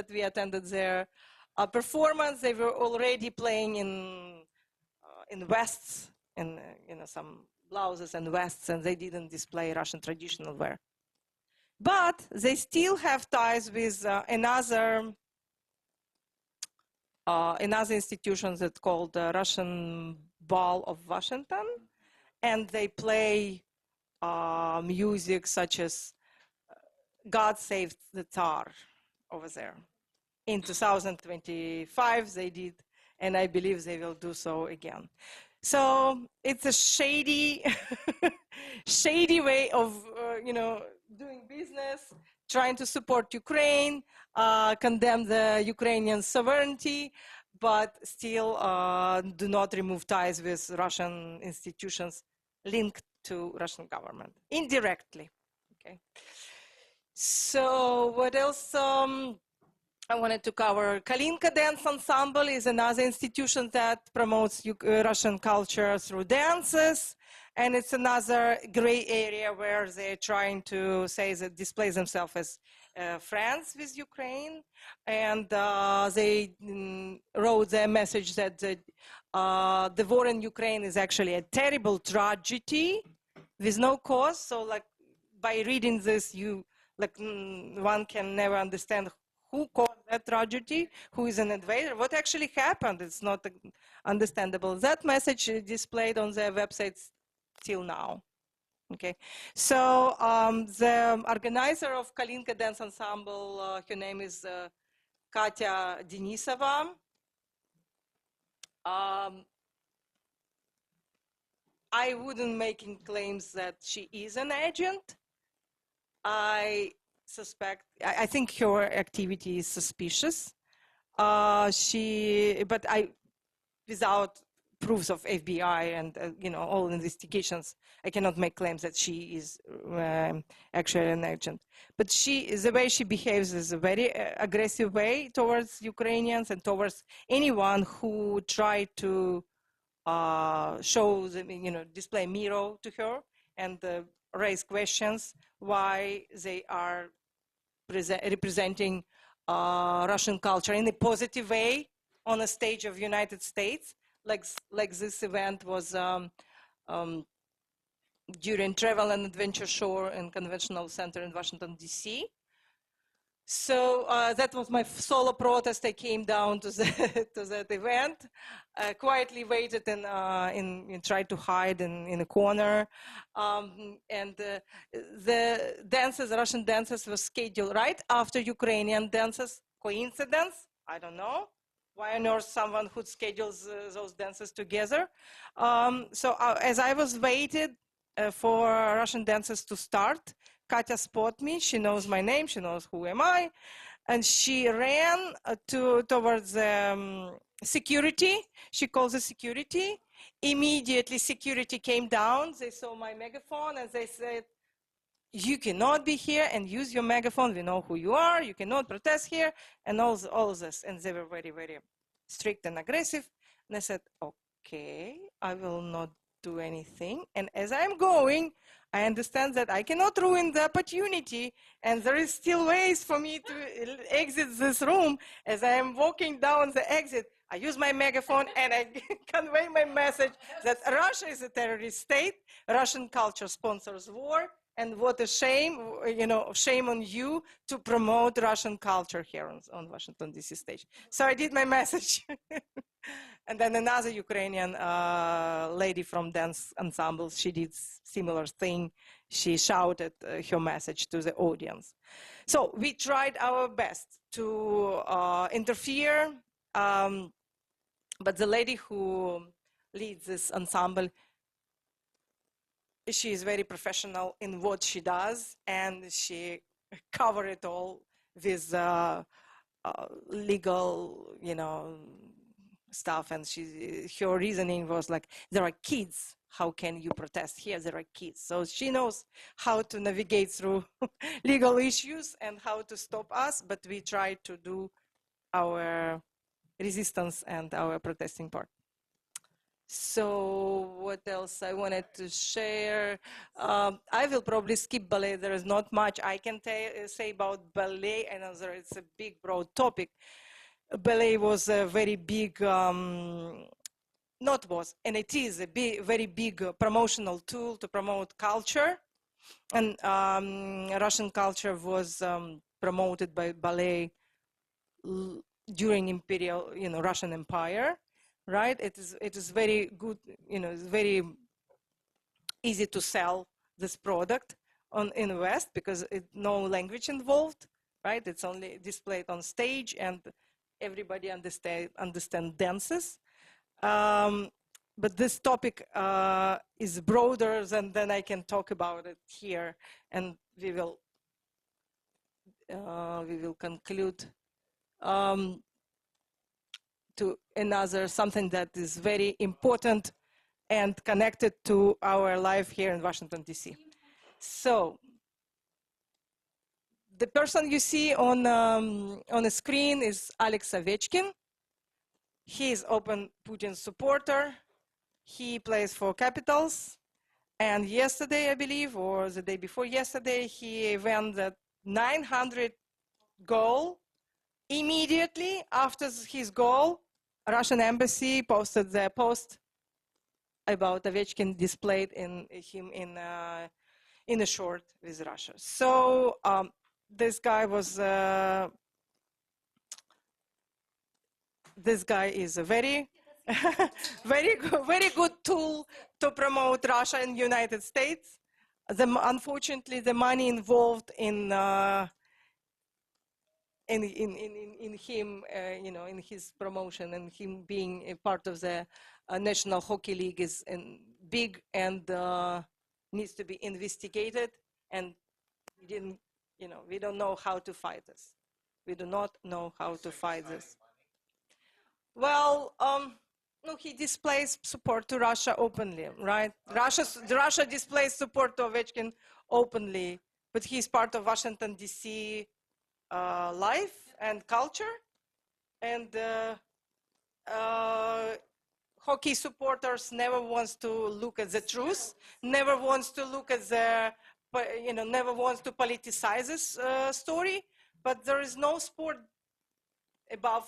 we attended their performance, they were already playing in vests and some blouses and vests, and they didn't display Russian traditional wear. But they still have ties with another institution that's called the Russian Ball of Washington, and they play music such as God Saved the Tsar over there. In 2025 they did, and I believe they will do so again. So it's a shady, shady way of doing business, trying to support Ukraine, condemn the Ukrainian sovereignty, but still do not remove ties with Russian institutions linked to Russian government, indirectly. Okay. So what else I wanted to cover? Kalinka Dance Ensemble is another institution that promotes Russian culture through dances. And it's another gray area where they're trying to say that display themselves as friends with Ukraine. And they wrote their message that the war in Ukraine is actually a terrible tragedy with no cause. So like by reading this, one can never understand who caused that tragedy, who is an invader, what actually happened. It's not understandable. That message is displayed on their websites till now. Okay, so the organizer of Kalinka Dance Ensemble, her name is Katya Denisova. I wouldn't making claims that she is an agent. I think her activity is suspicious. Without proofs of FBI and all investigations, I cannot make claims that she is actually an agent. But the way she behaves is a very aggressive way towards Ukrainians and towards anyone who tried to show them, display mirror to her and raise questions why they are representing Russian culture in a positive way on a stage of United States. Like this event was during Travel and Adventure Show and Conventional Center in Washington, D.C. So that was my solo protest. I came down to that event, quietly waited and tried to hide in a corner. And the dances, Russian dances, were scheduled right after Ukrainian dances. Coincidence? I don't know. Why on earth someone who schedules those dances together? So as I was waiting for Russian dancers to start. Katya spotted me. She knows my name. She knows who am I. And she ran towards security. She calls it security. Immediately, security came down. They saw my megaphone and they said, you cannot be here and use your megaphone. We know who you are. You cannot protest here, and all of this. And they were very, very strict and aggressive. And I said, okay, I will not do anything. And as I'm going, I understand that I cannot ruin the opportunity, and there is still ways for me to exit this room. As I am walking down the exit, I use my megaphone and I convey my message that Russia is a terrorist state, Russian culture sponsors war, and what a shame, shame on you to promote Russian culture here on Washington, D.C. stage. So I did my message. And then another Ukrainian lady from dance ensemble, she did similar thing. She shouted her message to the audience. So we tried our best to interfere, but the lady who leads this ensemble, she is very professional in what she does, and she covered it all with legal, stuff. And her reasoning was like, there are kids. How can you protest here? There are kids. So she knows how to navigate through legal issues and how to stop us. But we try to do our resistance and our protesting part. So what else I wanted to share? I will probably skip ballet. There is not much I can say about ballet. I know it's a big, broad topic. Ballet was a very big, and it is a very big promotional tool to promote culture. And Russian culture was promoted by ballet during imperial, Russian Empire. Right? It is very good, it's very easy to sell this product in the West because no language involved, right? It's only displayed on stage and everybody understand dances. But this topic is broader than I can talk about it here, and we will conclude to something that is very important and connected to our life here in Washington, D.C. So the person you see on the screen is Alex Ovechkin. He is open Putin supporter. He plays for Capitals. And yesterday, I believe, or the day before yesterday, he won the 900 goal. Immediately after his goal, Russian embassy posted the post about Ovechkin displayed in him in a short with Russia. So this guy is a very very good tool to promote Russia and United States. Unfortunately, the money involved in him, in his promotion and him being a part of the National Hockey League is big and needs to be investigated. And we don't know how to fight this. We do not know how to fight this. Well, no, he displays support to Russia openly, right? Russia displays support to Ovechkin openly, but he's part of Washington, D.C. Life and culture, and hockey supporters never wants to look at the truth, never wants to look at never wants to politicize this story. But there is no sport above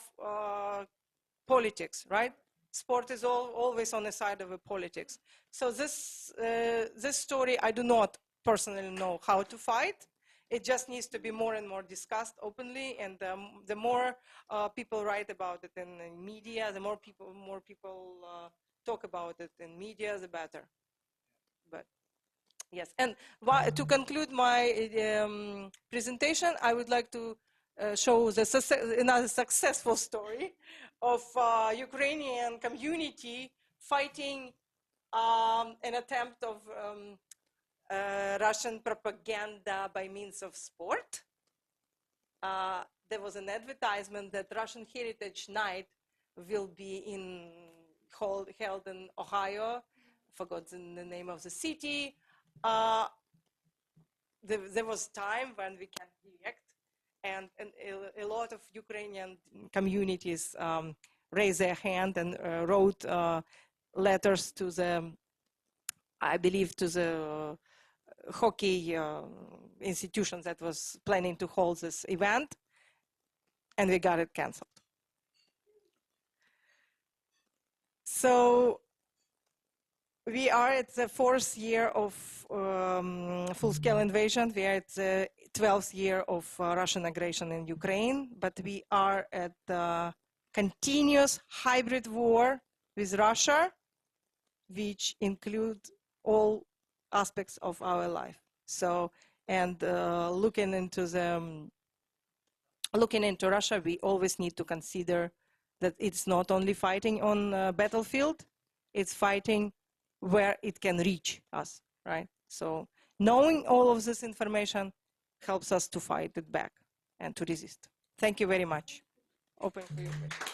politics, right? Sport is always on the side of politics. So this story, I do not personally know how to fight. It just needs to be more and more discussed openly, and the more people write about it in the media, the more people talk about it in media, the better. But yes, and to conclude my presentation, I would like to show another successful story of Ukrainian community fighting an attempt of Russian propaganda by means of sport. There was an advertisement that Russian Heritage Night will be held in Ohio. Forgot the name of the city. There was time when we can react, and a lot of Ukrainian communities raised their hand and wrote letters to the, I believe, to the hockey institution that was planning to hold this event, and we got it canceled. So we are at the 4th year of full-scale invasion. We are at the 12th year of Russian aggression in Ukraine, but we are at the continuous hybrid war with Russia, which include all aspects of our life. So, and looking into Russia, we always need to consider that it's not only fighting on a battlefield, it's fighting where it can reach us, right? So knowing all of this information helps us to fight it back and to resist. Thank you very much. Open for your questions.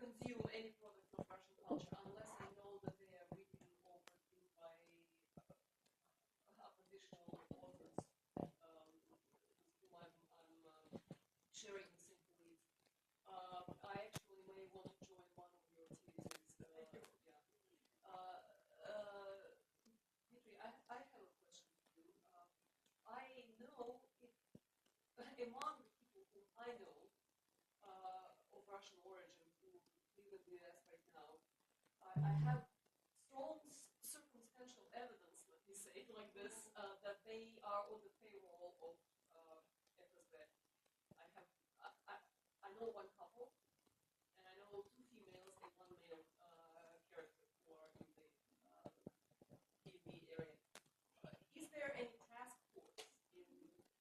Consume any product of Russian culture unless I know that they are written or produced by oppositional authors with whom I'm sharing the same beliefs. I actually may want to join one of your activities. Dmitry, I have a question for you. I know among the people whom I know of Russian origin who live in the US right now, I have strong circumstantial evidence, let me say it like this, that they are on the payroll of FSB. I know one couple, and I know 2 females and 1 male character who are in the area. Is there any task force in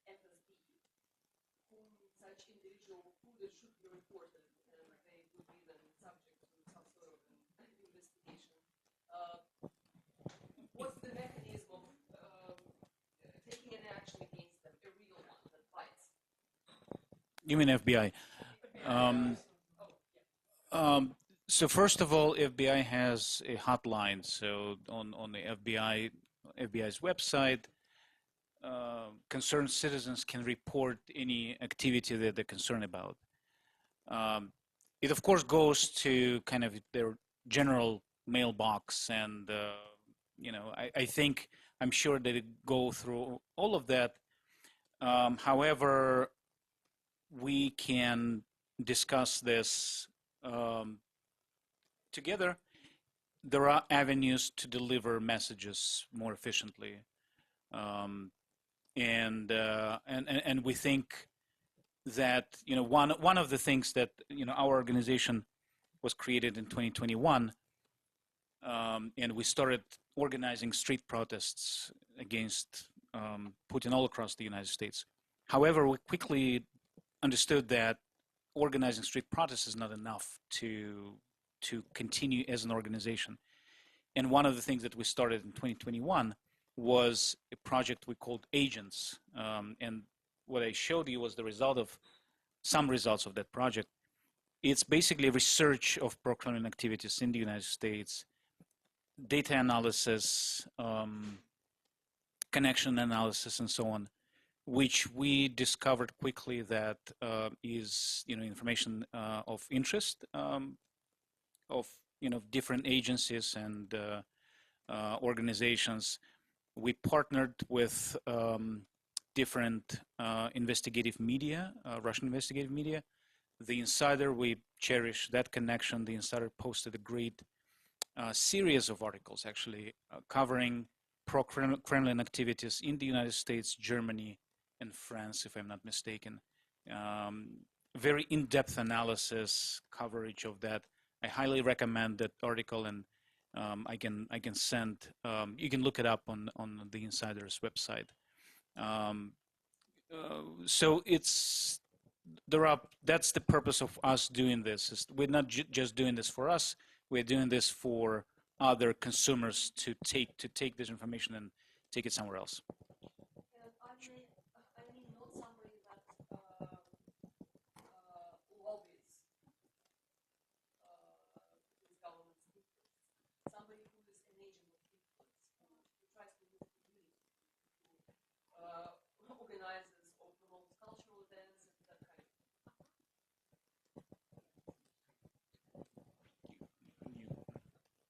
FSB whom such individual should be reported and they would be then subject to some sort of an investigation? What's the mechanism of taking an action against them, a real one that fights? You mean FBI? So first of all, FBI has a hotline. So on the FBI's website, concerned citizens can report any activity that they're concerned about. It of course goes to kind of their general mailbox, and I'm sure that it go through all of that. However, we can discuss this together. There are avenues to deliver messages more efficiently, and we think that one of the things that our organization was created in 2021, and we started organizing street protests against Putin all across the United States. However, we quickly understood that organizing street protests is not enough to continue as an organization. And one of the things that we started in 2021 was a project we called Agents. And what I showed you was the result of some results of that project. It's basically research of pro-Kremlin activities in the United States, data analysis, connection analysis, and so on, which we discovered quickly that is information of interest of different agencies and organizations. We partnered with different investigative media, Russian investigative media. The Insider, we cherish that connection. The Insider posted a great series of articles actually covering pro-Kremlin activities in the United States, Germany, and France, if I'm not mistaken. Very in-depth analysis, coverage of that. I highly recommend that article, and I can send. You can look it up on the Insider's website. So that's the purpose of us doing this. We're not just doing this for us. We're doing this for other consumers to take this information and take it somewhere else. I mean not somebody that lobbies with government's influence. Somebody who is an agent of influence, who tries to move the community, who organizes or promotes cultural events and that kind of thing.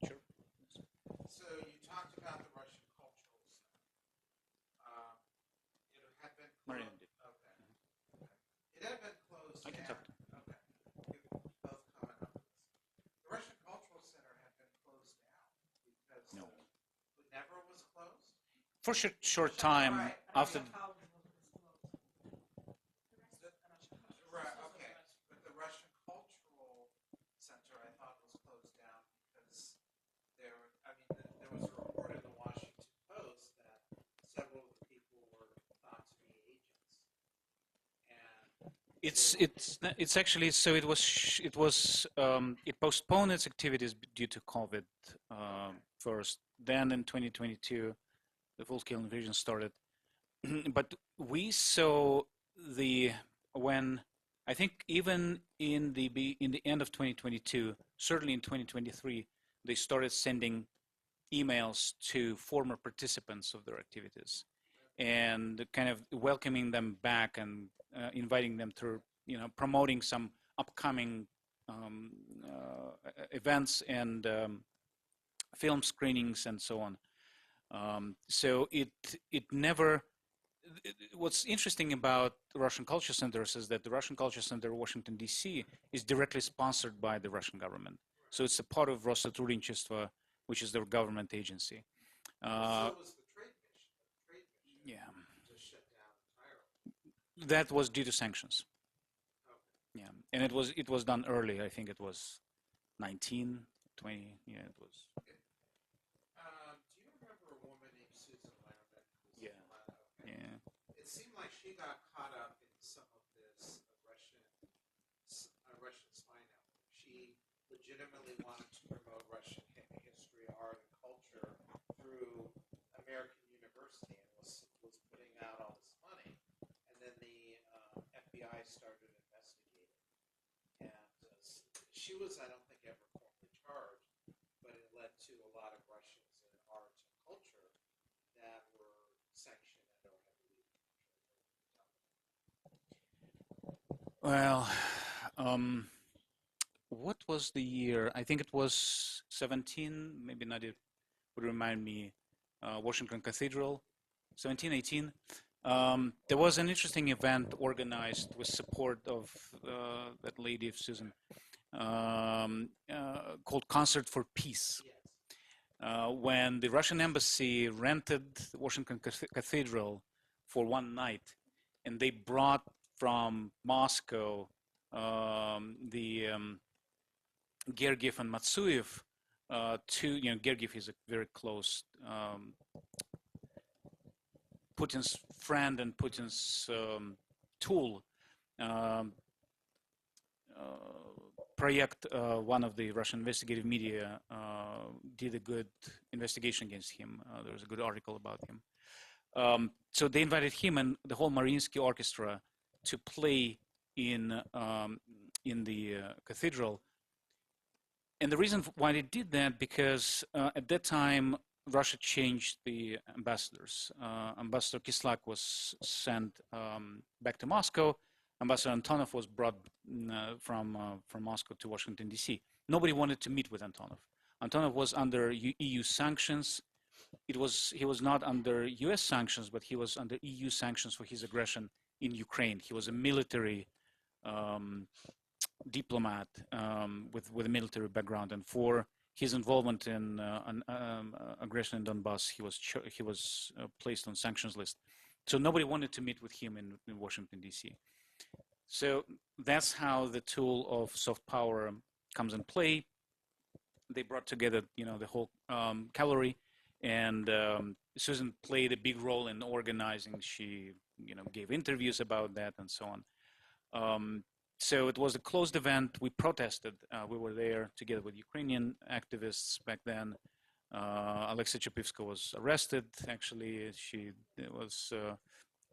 Sure. So you talked about the Russian Cultural Center. It had been Maryna closed. did. Okay. It had been closed. I can down. talk to Okay. You both comment on this. The Russian Cultural Center had been closed down because No. it never was closed. For a short time Right. after. Right. Okay. But the Russian Cultural Center, I thought, was closed down because there was a report in the Washington Post that several of the people were thought to be agents. And It's actually so it postponed its activities due to COVID first. Then in 2022, the full-scale invasion started. But we saw when I think even in the end of 2022, certainly in 2023, they started sending emails to former participants of their activities and kind of welcoming them back and inviting them to, promoting some upcoming events and film screenings and so on. So it never. What's interesting about the Russian Culture Centers is that the Russian Culture Center, Washington, D.C., is directly sponsored by the Russian government. So it's a part of Россотрудничество, which is their government agency. so was the trade mission. The trade mission Yeah, just shut down entirely. that was due to sanctions. Okay. Yeah, and it was done early. I think it was 19, 20. Yeah, it was. Do you remember a woman named Susan Lerman? Yeah. Okay. Yeah. It seemed like she got caught up in some of this Russian spy network. She legitimately wanted to promote Russian history, art, and culture through American University and was putting out all this money. And then the FBI started investigating. And she was, I don't think, ever formally charged, but it led to a lot of Russians in art and culture that were sanctioned or heavily controlled. Well, what was the year? I think it was 17. Maybe Nadia would remind me. Washington Cathedral, 17, 18. There was an interesting event organized with support of that lady, Susan, called Concert for Peace. When the Russian embassy rented Washington Cathedral for one night, and they brought from Moscow the Gergiev and Matsuev to, Gergiev is a very close Putin's friend and Putin's tool. Project, one of the Russian investigative media, did a good investigation against him. There was a good article about him. So they invited him and the whole Mariinsky Orchestra to play in the cathedral. And the reason why they did that, because at that time, Russia changed the ambassadors. Ambassador Kislak was sent back to Moscow. Ambassador Antonov was brought from Moscow to Washington, D.C. Nobody wanted to meet with Antonov. Antonov was under EU sanctions. He was not under US sanctions, but he was under EU sanctions for his aggression in Ukraine. He was a military diplomat with a military background. And for his involvement in aggression in Donbass, he was placed on sanctions list. So nobody wanted to meet with him in Washington, D.C. So that's how the tool of soft power comes in play. They brought together, the whole cavalry, and Susan played a big role in organizing. She, gave interviews about that and so on. So it was a closed event. We protested. We were there together with Ukrainian activists back then. Alexei Chapivska was arrested. Actually,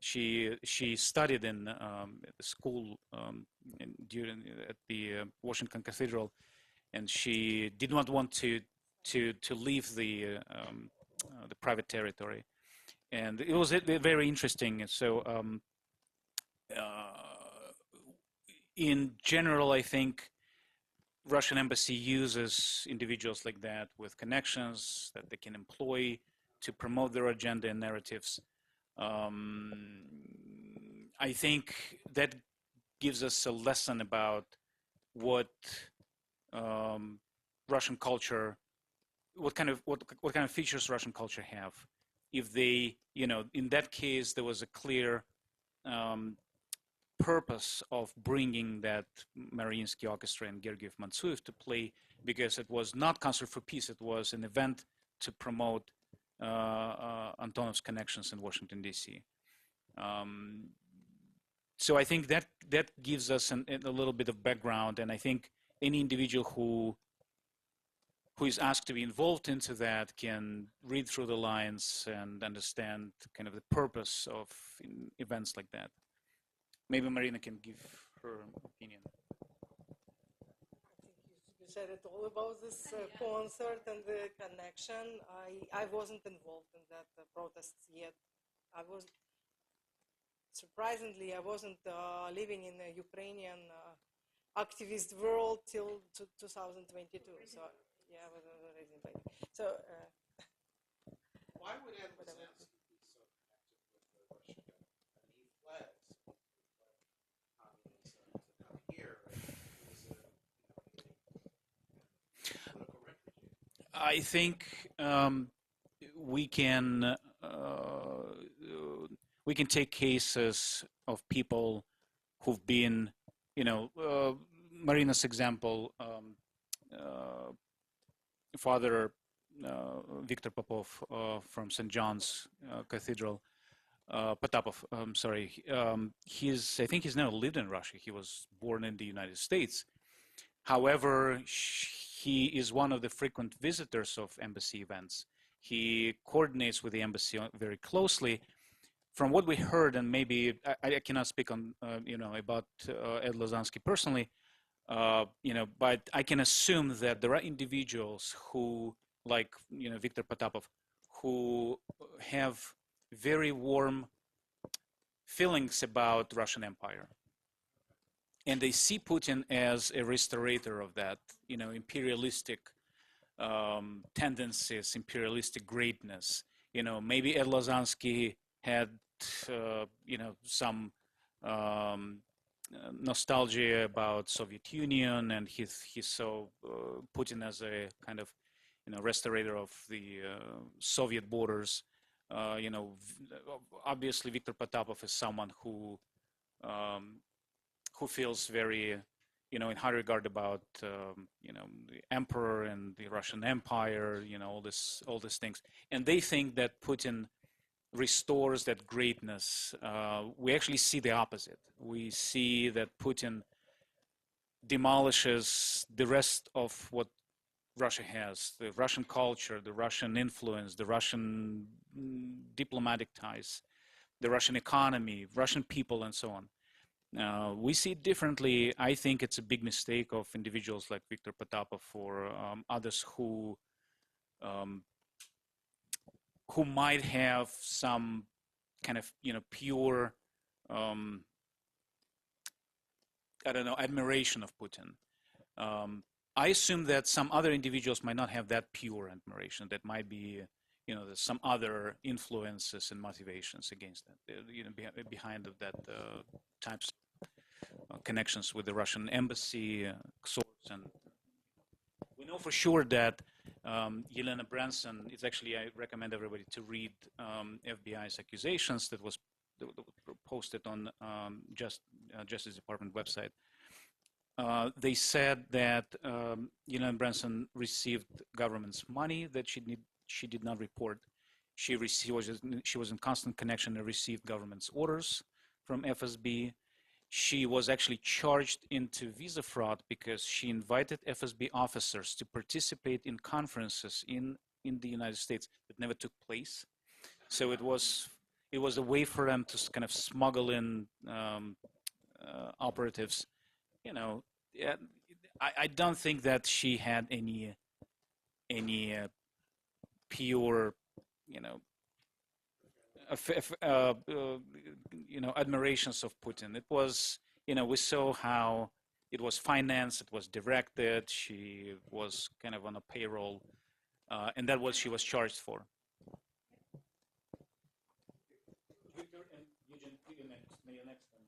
she studied in the school at the Washington Cathedral, and she did not want to leave the private territory, and it was very interesting. So in general, I think Russian embassy uses individuals like that with connections that they can employ to promote their agenda and narratives. I think that gives us a lesson about what Russian culture, what kind of features Russian culture have. If they, in that case, there was a clear purpose of bringing that Mariinsky Orchestra and Gergiev Mantsuev to play, because it was not Concert for Peace, it was an event to promote Antonov's connections in Washington, D.C. So I think that gives us a little bit of background, and I think any individual who is asked to be involved into that can read through the lines and understand kind of the purpose of events like that. Maybe Maryna can give her opinion. I think you said it all about this concert and the connection. I wasn't involved in that protests yet. Surprisingly, I wasn't living in the Ukrainian activist world till 2022. So yeah, I was already invited. So why would Lvovska be so connected with the Russian government? I mean, he fled communism to come here. He was a political refugee. I think we can take cases of people who've been, Maryna's example, Father Viktor Popov from St. John's Cathedral, Potapov, I'm sorry. I think he's never lived in Russia. He was born in the United States. However, he is one of the frequent visitors of embassy events. He coordinates with the embassy very closely. From what we heard, and maybe I cannot speak on, about Ed Lozansky personally, but I can assume that there are individuals who, like, Viktor Potapov, who have very warm feelings about Russian Empire. And they see Putin as a restorator of that, imperialistic tendencies, imperialistic greatness. Maybe Ed Lozansky had, some nostalgia about Soviet Union, and he saw Putin as a kind of, restorator of the Soviet borders. Obviously Viktor Potapov is someone who feels very, in high regard about, the emperor and the Russian Empire, all these things. And they think that Putin restores that greatness. We actually see the opposite. We see that Putin demolishes the rest of what Russia has, the Russian culture, the Russian influence, the Russian diplomatic ties, the Russian economy, Russian people, and so on. We see it differently. I think it's a big mistake of individuals like Viktor Potapov or others who might have some kind of, pure, admiration of Putin. I assume that some other individuals might not have that pure admiration. That might be, there's some other influences and motivations against that, behind of that types of connections with the Russian embassy, source, and We know for sure that Yelena Branson, it's actually, I recommend everybody to read FBI's accusations that was posted on Justice Department website. They said that Yelena Branson received government's money that she did not report. She was in constant connection and received government's orders from FSB. She was actually charged into visa fraud because she invited FSB officers to participate in conferences in the United States that never took place. So it was a way for them to kind of smuggle in operatives. You know, I don't think that she had any pure, you know, admirations of Putin. It was, we saw how it was financed, it was directed, she was kind of on a payroll, and that's what she was charged for. Victor and Eugene, you next. May you next one.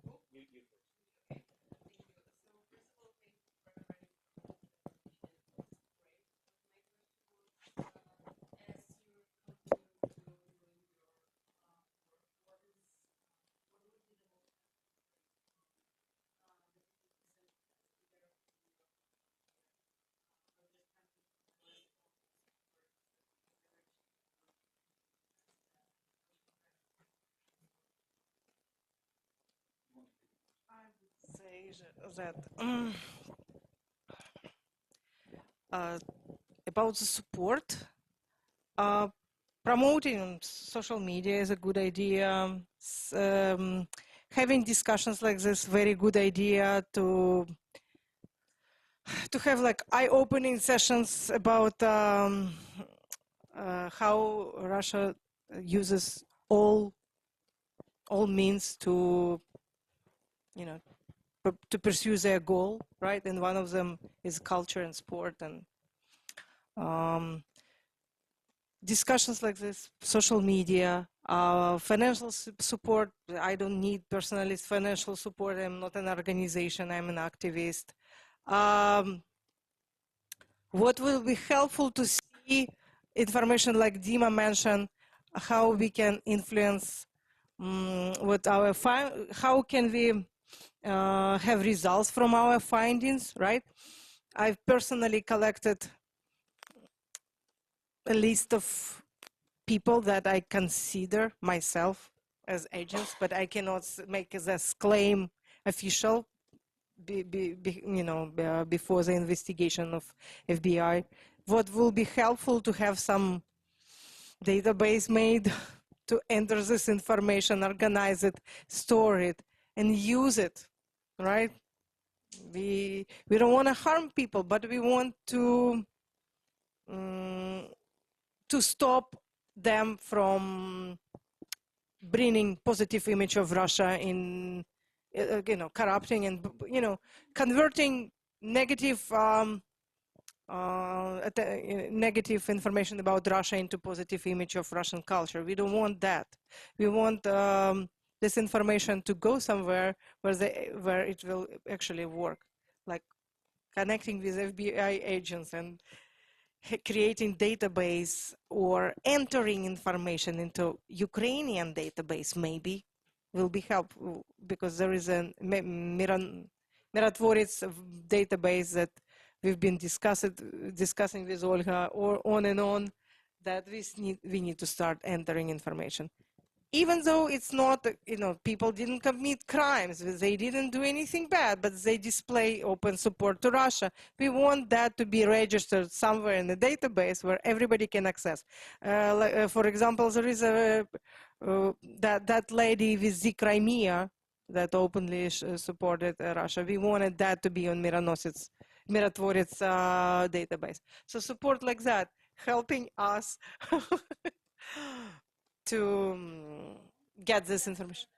You first. Say that about the support, promoting on social media is a good idea. Having discussions like this, very good idea to have like eye-opening sessions about how Russia uses all means to, to pursue their goal, right? And one of them is culture and sport, and discussions like this, social media, financial support. I don't need personally financial support. I'm not an organization, I'm an activist. What will be helpful to see information like Dima mentioned, how we can influence how can we have results from our findings, right? I've personally collected a list of people that I consider myself as agents, but I cannot make this claim official, before the investigation of FBI. What will be helpful to have some database made to enter this information, organize it, store it, and use it, right? We don't want to harm people, but we want to stop them from bringing positive image of Russia in, corrupting and, converting negative negative information about Russia into positive image of Russian culture. We don't want that. We want this information to go somewhere where it will actually work, like connecting with FBI agents and creating database or entering information into Ukrainian database maybe will be helpful, because there is a Mirotvorets database that we've been discussing with Olga, or on and on, that we need to start entering information. Even though it's not, people didn't commit crimes, they didn't do anything bad, but they display open support to Russia. We want that to be registered somewhere in the database where everybody can access. For example, there is that lady with the Crimea that openly supported Russia. We wanted that to be on Mirotvorets database. So support like that, helping us to get this information.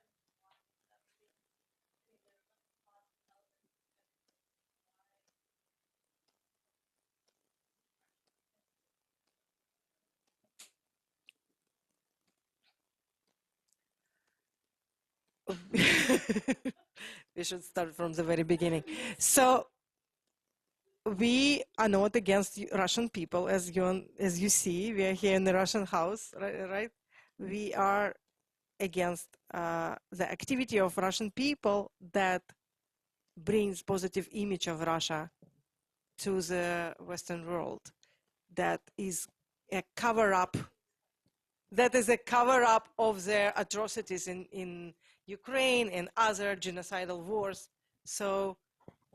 We should start from the very beginning. So we are not against Russian people, as you see. We are here in the Russian house, right? We are against the activity of Russian people that brings positive image of Russia to the Western world. That is a cover-up. That is a cover-up of their atrocities in Ukraine and other genocidal wars. So,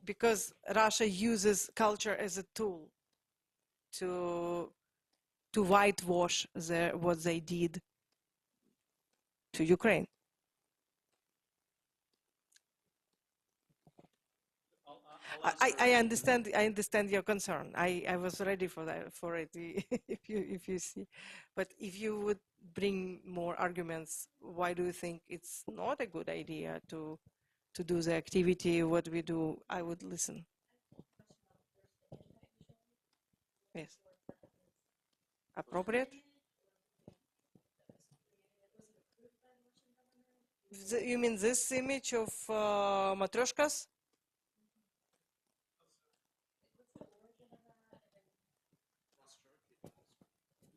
because Russia uses culture as a tool to whitewash what they did to Ukraine. I understand your concern. I was ready for it if you see. But if you would bring more arguments, why do you think it's not a good idea to do the activity what we do? I would listen. Yes. Appropriate? You mean this image of matryoshkas?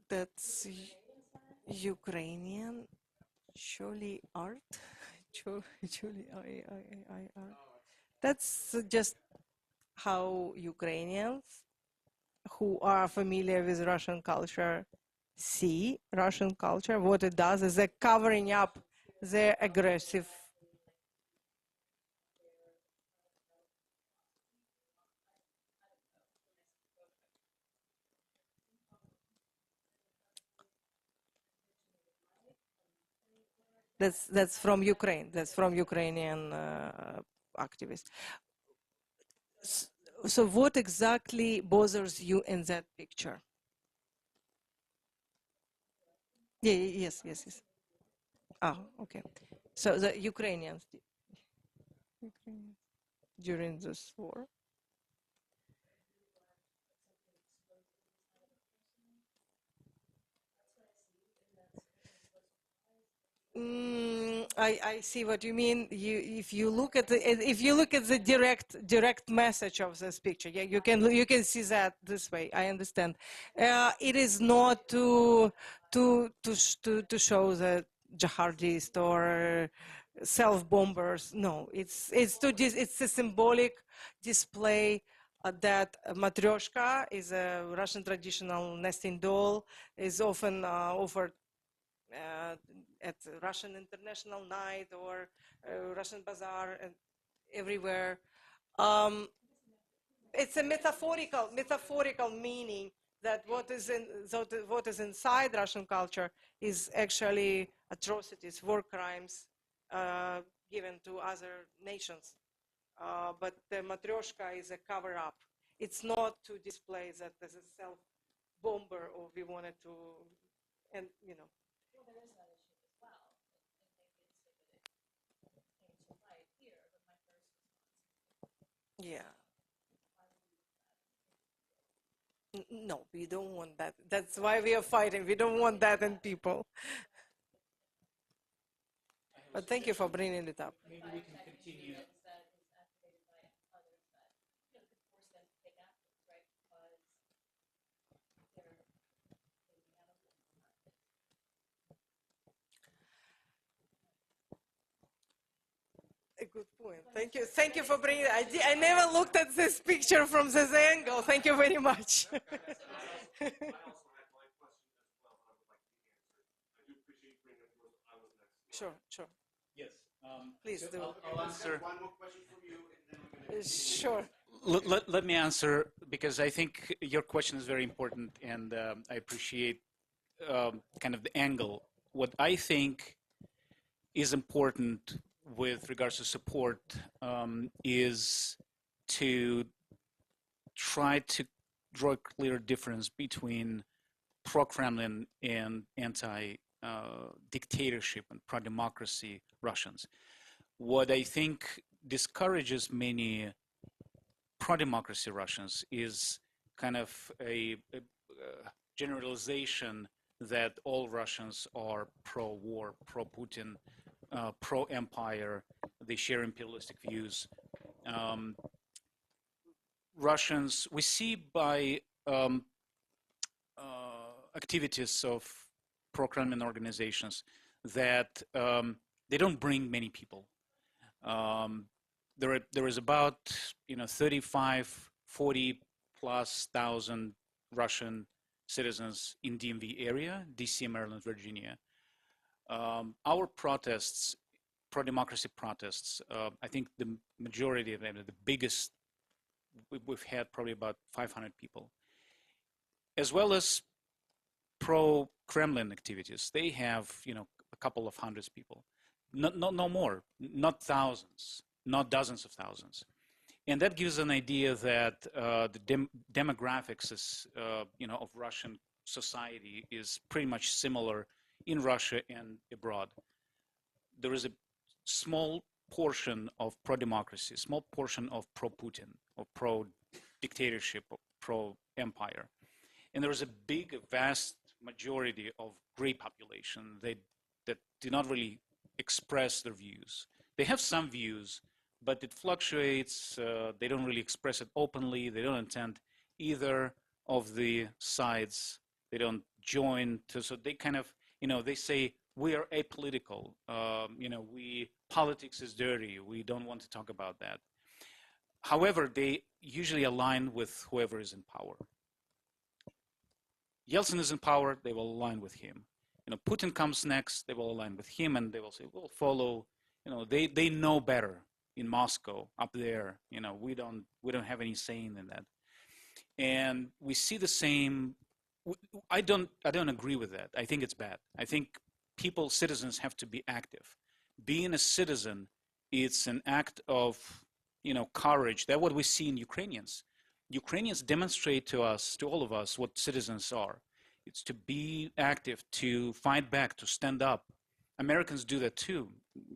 That's Ukrainian, surely art. Surely art. That's just how Ukrainians who are familiar with Russian culture see Russian culture. What it does is they're covering up their aggressive. That's from Ukraine. That's from Ukrainian activists. So what exactly bothers you in that picture? Yeah, yes. Oh, okay. So the Ukrainians during this war. I see what you mean. If you look at the direct message of this picture, yeah, you can see that this way. I understand. It is not to show the jihadist or self-bombers. No, it's a symbolic display that matryoshka is a Russian traditional nesting doll, is often offered at Russian International Night or Russian Bazaar and everywhere. It's a metaphorical meaning that what is inside Russian culture is actually atrocities, war crimes given to other nations. But the matryoshka is a cover-up. It's not to display that as a self-bomber or we wanted to, and you know. Yeah. No, we don't want that. That's why we are fighting. We don't want that in people. But thank you for bringing it up. Maybe we can continue. A good point. Thank you. Thank you for bringing it. I never looked at this picture from this angle. Thank you very much. Sure. Yes. Please do. I'll answer. One more question from you, and then we're going to. Sure. Let me answer, because I think your question is very important, and I appreciate kind of the angle. What I think is important with regards to support is to try to draw a clear difference between pro-Kremlin and anti-dictatorship and pro-democracy Russians. What I think discourages many pro-democracy Russians is kind of a generalization that all Russians are pro-war, pro-Putin, pro-empire, they share imperialistic views. Russians, we see by activities of pro-Kremlin organizations that they don't bring many people. There is about 35, 40 plus thousand Russian citizens in DMV area, DC, Maryland, Virginia. Our protests, pro-democracy protests, I think the majority of them, the biggest, we've had probably about 500 people, as well as pro-Kremlin activities. They have, a couple of hundreds people, no more, not thousands, not dozens of thousands. And that gives an idea that the demographics is, of Russian society is pretty much similar in Russia and abroad. There is a small portion of pro-democracy, small portion of pro-Putin, or pro-dictatorship, or pro-empire. And there is a big, vast majority of gray population that do not really express their views. They have some views, but it fluctuates. They don't really express it openly. They don't attend either of the sides. They don't join. So they kind of, they say, we are apolitical. Politics is dirty. We don't want to talk about that. However, they usually align with whoever is in power. Yeltsin is in power, they will align with him. Putin comes next, they will align with him, and they will say, we'll follow. They know better in Moscow, up there. We don't have any say in that. And we see the same. I don't agree with that. I think it's bad. I think citizens have to be active. Being a citizen, it's an act of, courage. That's what we see in Ukrainians. Ukrainians demonstrate to us, to all of us, what citizens are. It's to be active, to fight back, to stand up. Americans do that too,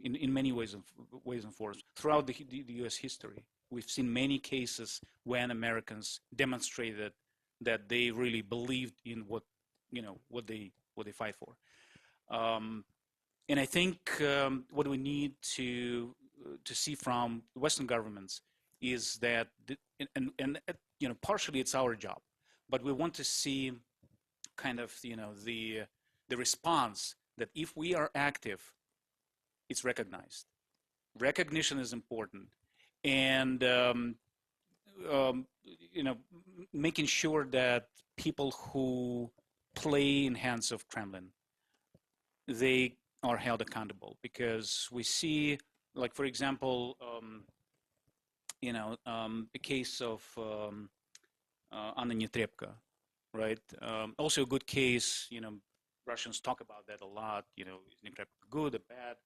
in many ways and forms. Throughout the U.S. history, we've seen many cases when Americans demonstrated that they really believed in what they fight for. And I think what we need to see from Western governments is that, partially it's our job, but we want to see kind of, the response that if we are active, it's recognized. Recognition is important, and making sure that people who play in hands of Kremlin, they are held accountable, because we see, like, for example, the case of Anna Netrebko, right? Also a good case. Russians talk about that a lot. Is Netrebko good or bad?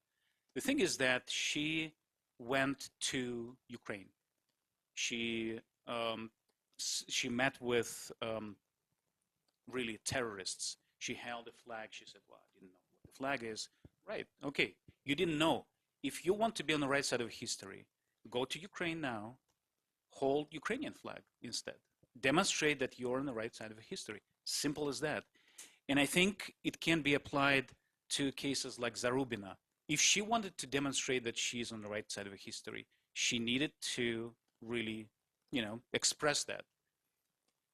The thing is that she went to Ukraine. She met with really terrorists. She held a flag. She said, well, I didn't know what the flag is. Right, okay, you didn't know. If you want to be on the right side of history, go to Ukraine now, hold Ukrainian flag instead. Demonstrate that you're on the right side of history. Simple as that. And I think it can be applied to cases like Zarubina. If she wanted to demonstrate that she's on the right side of history, she needed to really, express that.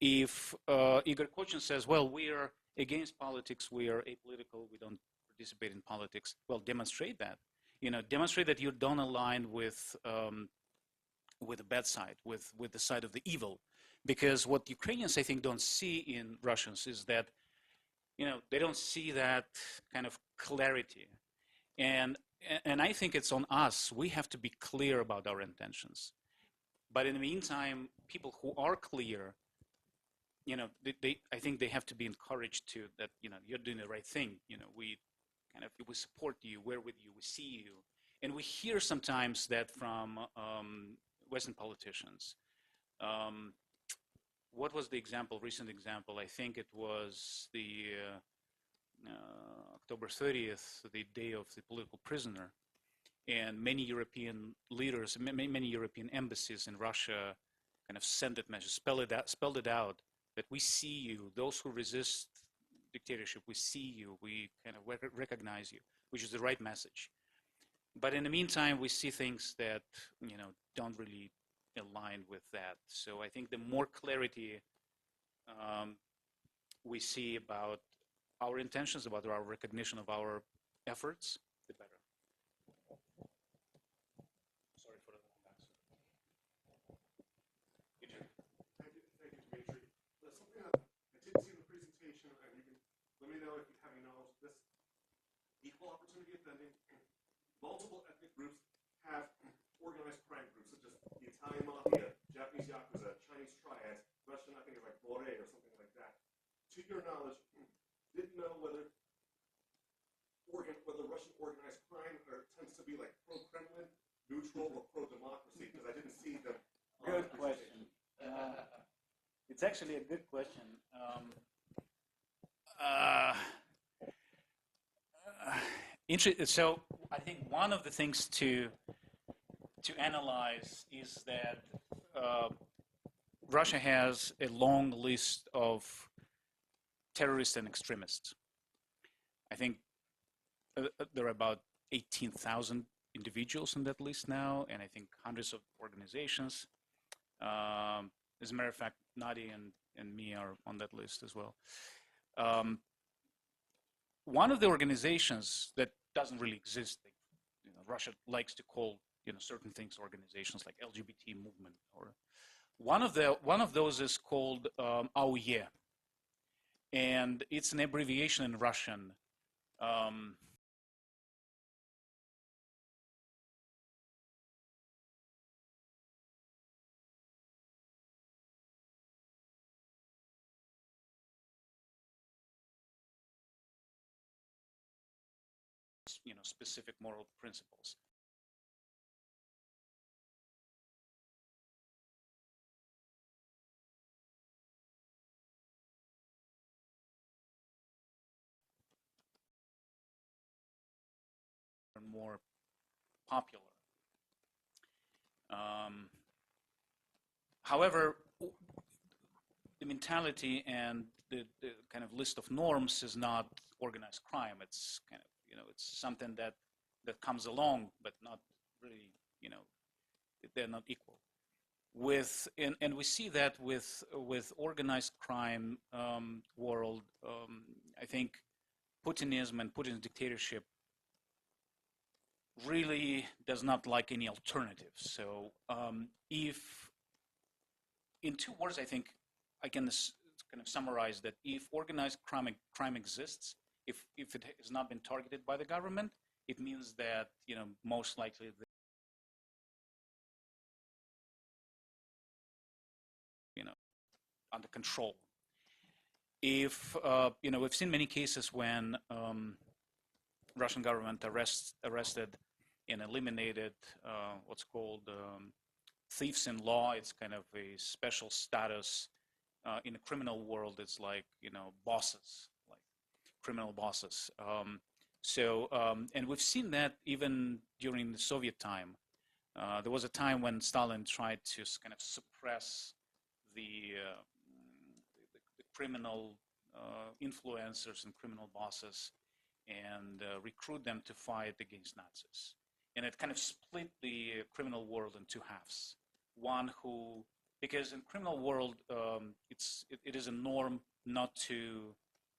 If Igor Kochin says, well, we are against politics, we are apolitical, we don't participate in politics, well, demonstrate that. Demonstrate that you don't align with the bad side, with the side of the evil. Because what Ukrainians, I think, don't see in Russians is that, they don't see that kind of clarity. And I think it's on us. We have to be clear about our intentions. But in the meantime, people who are clear, I think they have to be encouraged to that, you're doing the right thing. We support you, we're with you, we see you. And we hear sometimes that from Western politicians. What was the recent example? I think it was the October 30th, the day of the political prisoner. And many European leaders, many European embassies in Russia kind of sent that message, spelled it out, that we see you, those who resist dictatorship, we see you, we kind of recognize you, which is the right message. But in the meantime, we see things that don't really align with that. So I think the more clarity we see about our intentions, about our recognition of our efforts, the better. Sorry for the long answer. Thank you, Dmitry. There's something that I didn't see in the presentation, and you can let me know if you have any knowledge of this. Equal opportunity offending. Multiple ethnic groups have organized crime groups, such as the Italian Mafia, Japanese Yakuza, Chinese Triads, Russian, I think it's like Bore or something like that. To your knowledge, didn't know whether Russian organized crime tends to be like pro-Kremlin, neutral, or pro-democracy, because I didn't see them. Good question. It's actually a good question. So I think one of the things to analyze is that Russia has a long list of terrorists and extremists. I think there are about 18,000 individuals on that list now, and I think hundreds of organizations. As a matter of fact, Nadi and me are on that list as well. One of the organizations that doesn't really exist, Russia likes to call certain things organizations like LGBT movement, or one of those is called AUE, and it's an abbreviation in Russian. Specific moral principles. More popular. However, the mentality and the kind of list of norms is not organized crime. It's kind of it's something that comes along, but not really, they're not equal. And we see that with organized crime world. I think Putinism and Putin's dictatorship really does not like any alternatives. So if, in 2 words, I think I can kind of summarize that if organized crime exists, if it has not been targeted by the government, it means that most likely under control. If we've seen many cases when Russian government arrested and eliminated what's called thieves in law. It's kind of a special status in the criminal world. It's like bosses, like criminal bosses. And we've seen that even during the Soviet time. There was a time when Stalin tried to kind of suppress the criminal influencers and criminal bosses and recruit them to fight against Nazis. And it kind of split the criminal world in 2 halves. One who, because in criminal world, it is a norm not to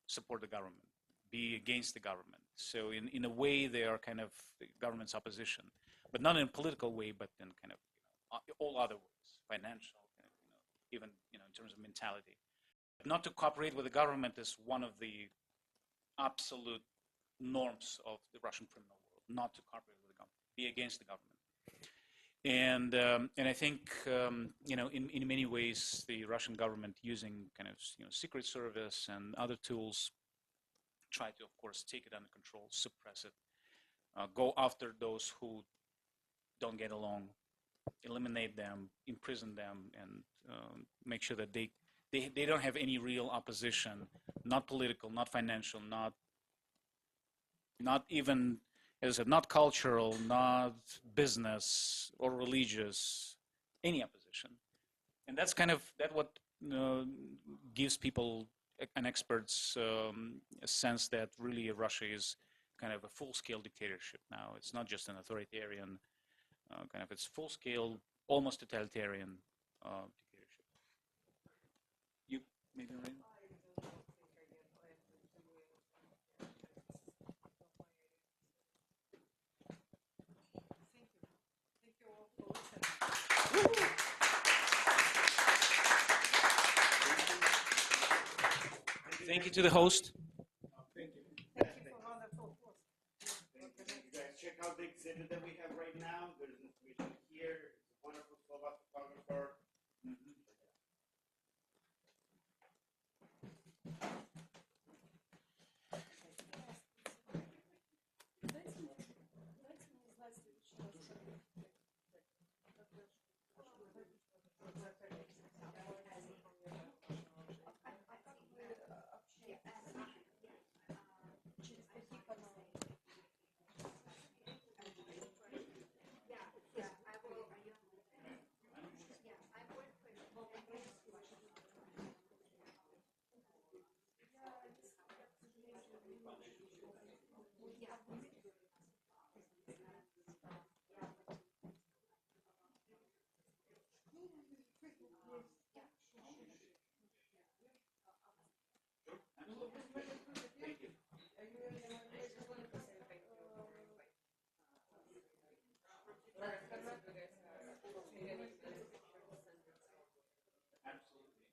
support the government, be against the government. So in a way, they are kind of the government's opposition, but not in a political way, but in kind of all other ways, financial, kind of, even in terms of mentality. But not to cooperate with the government is one of the absolute norms of the Russian criminal world. Not to cooperate with the government, be against the government. And I think in many ways the Russian government, using kind of secret service and other tools, try to, of course, take it under control, suppress it, go after those who don't get along, eliminate them, imprison them, and make sure that they don't have any real opposition, not political, not financial, not even, as I said, not cultural, not business or religious, any opposition. And that's kind of what gives people and experts a sense that really Russia is kind of a full-scale dictatorship now. It's not just an authoritarian kind of, it's full-scale, almost totalitarian dictatorship. You maybe Maryna? Thank you to the host. Thank you. You guys check out the exhibit that we have right now. There's information here. It's a wonderful Slovak photographer.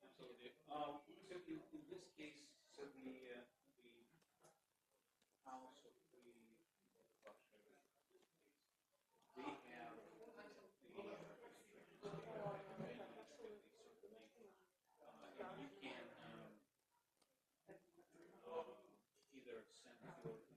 Absolutely. So in this case, so the House of Free Russia, they have and you can either send your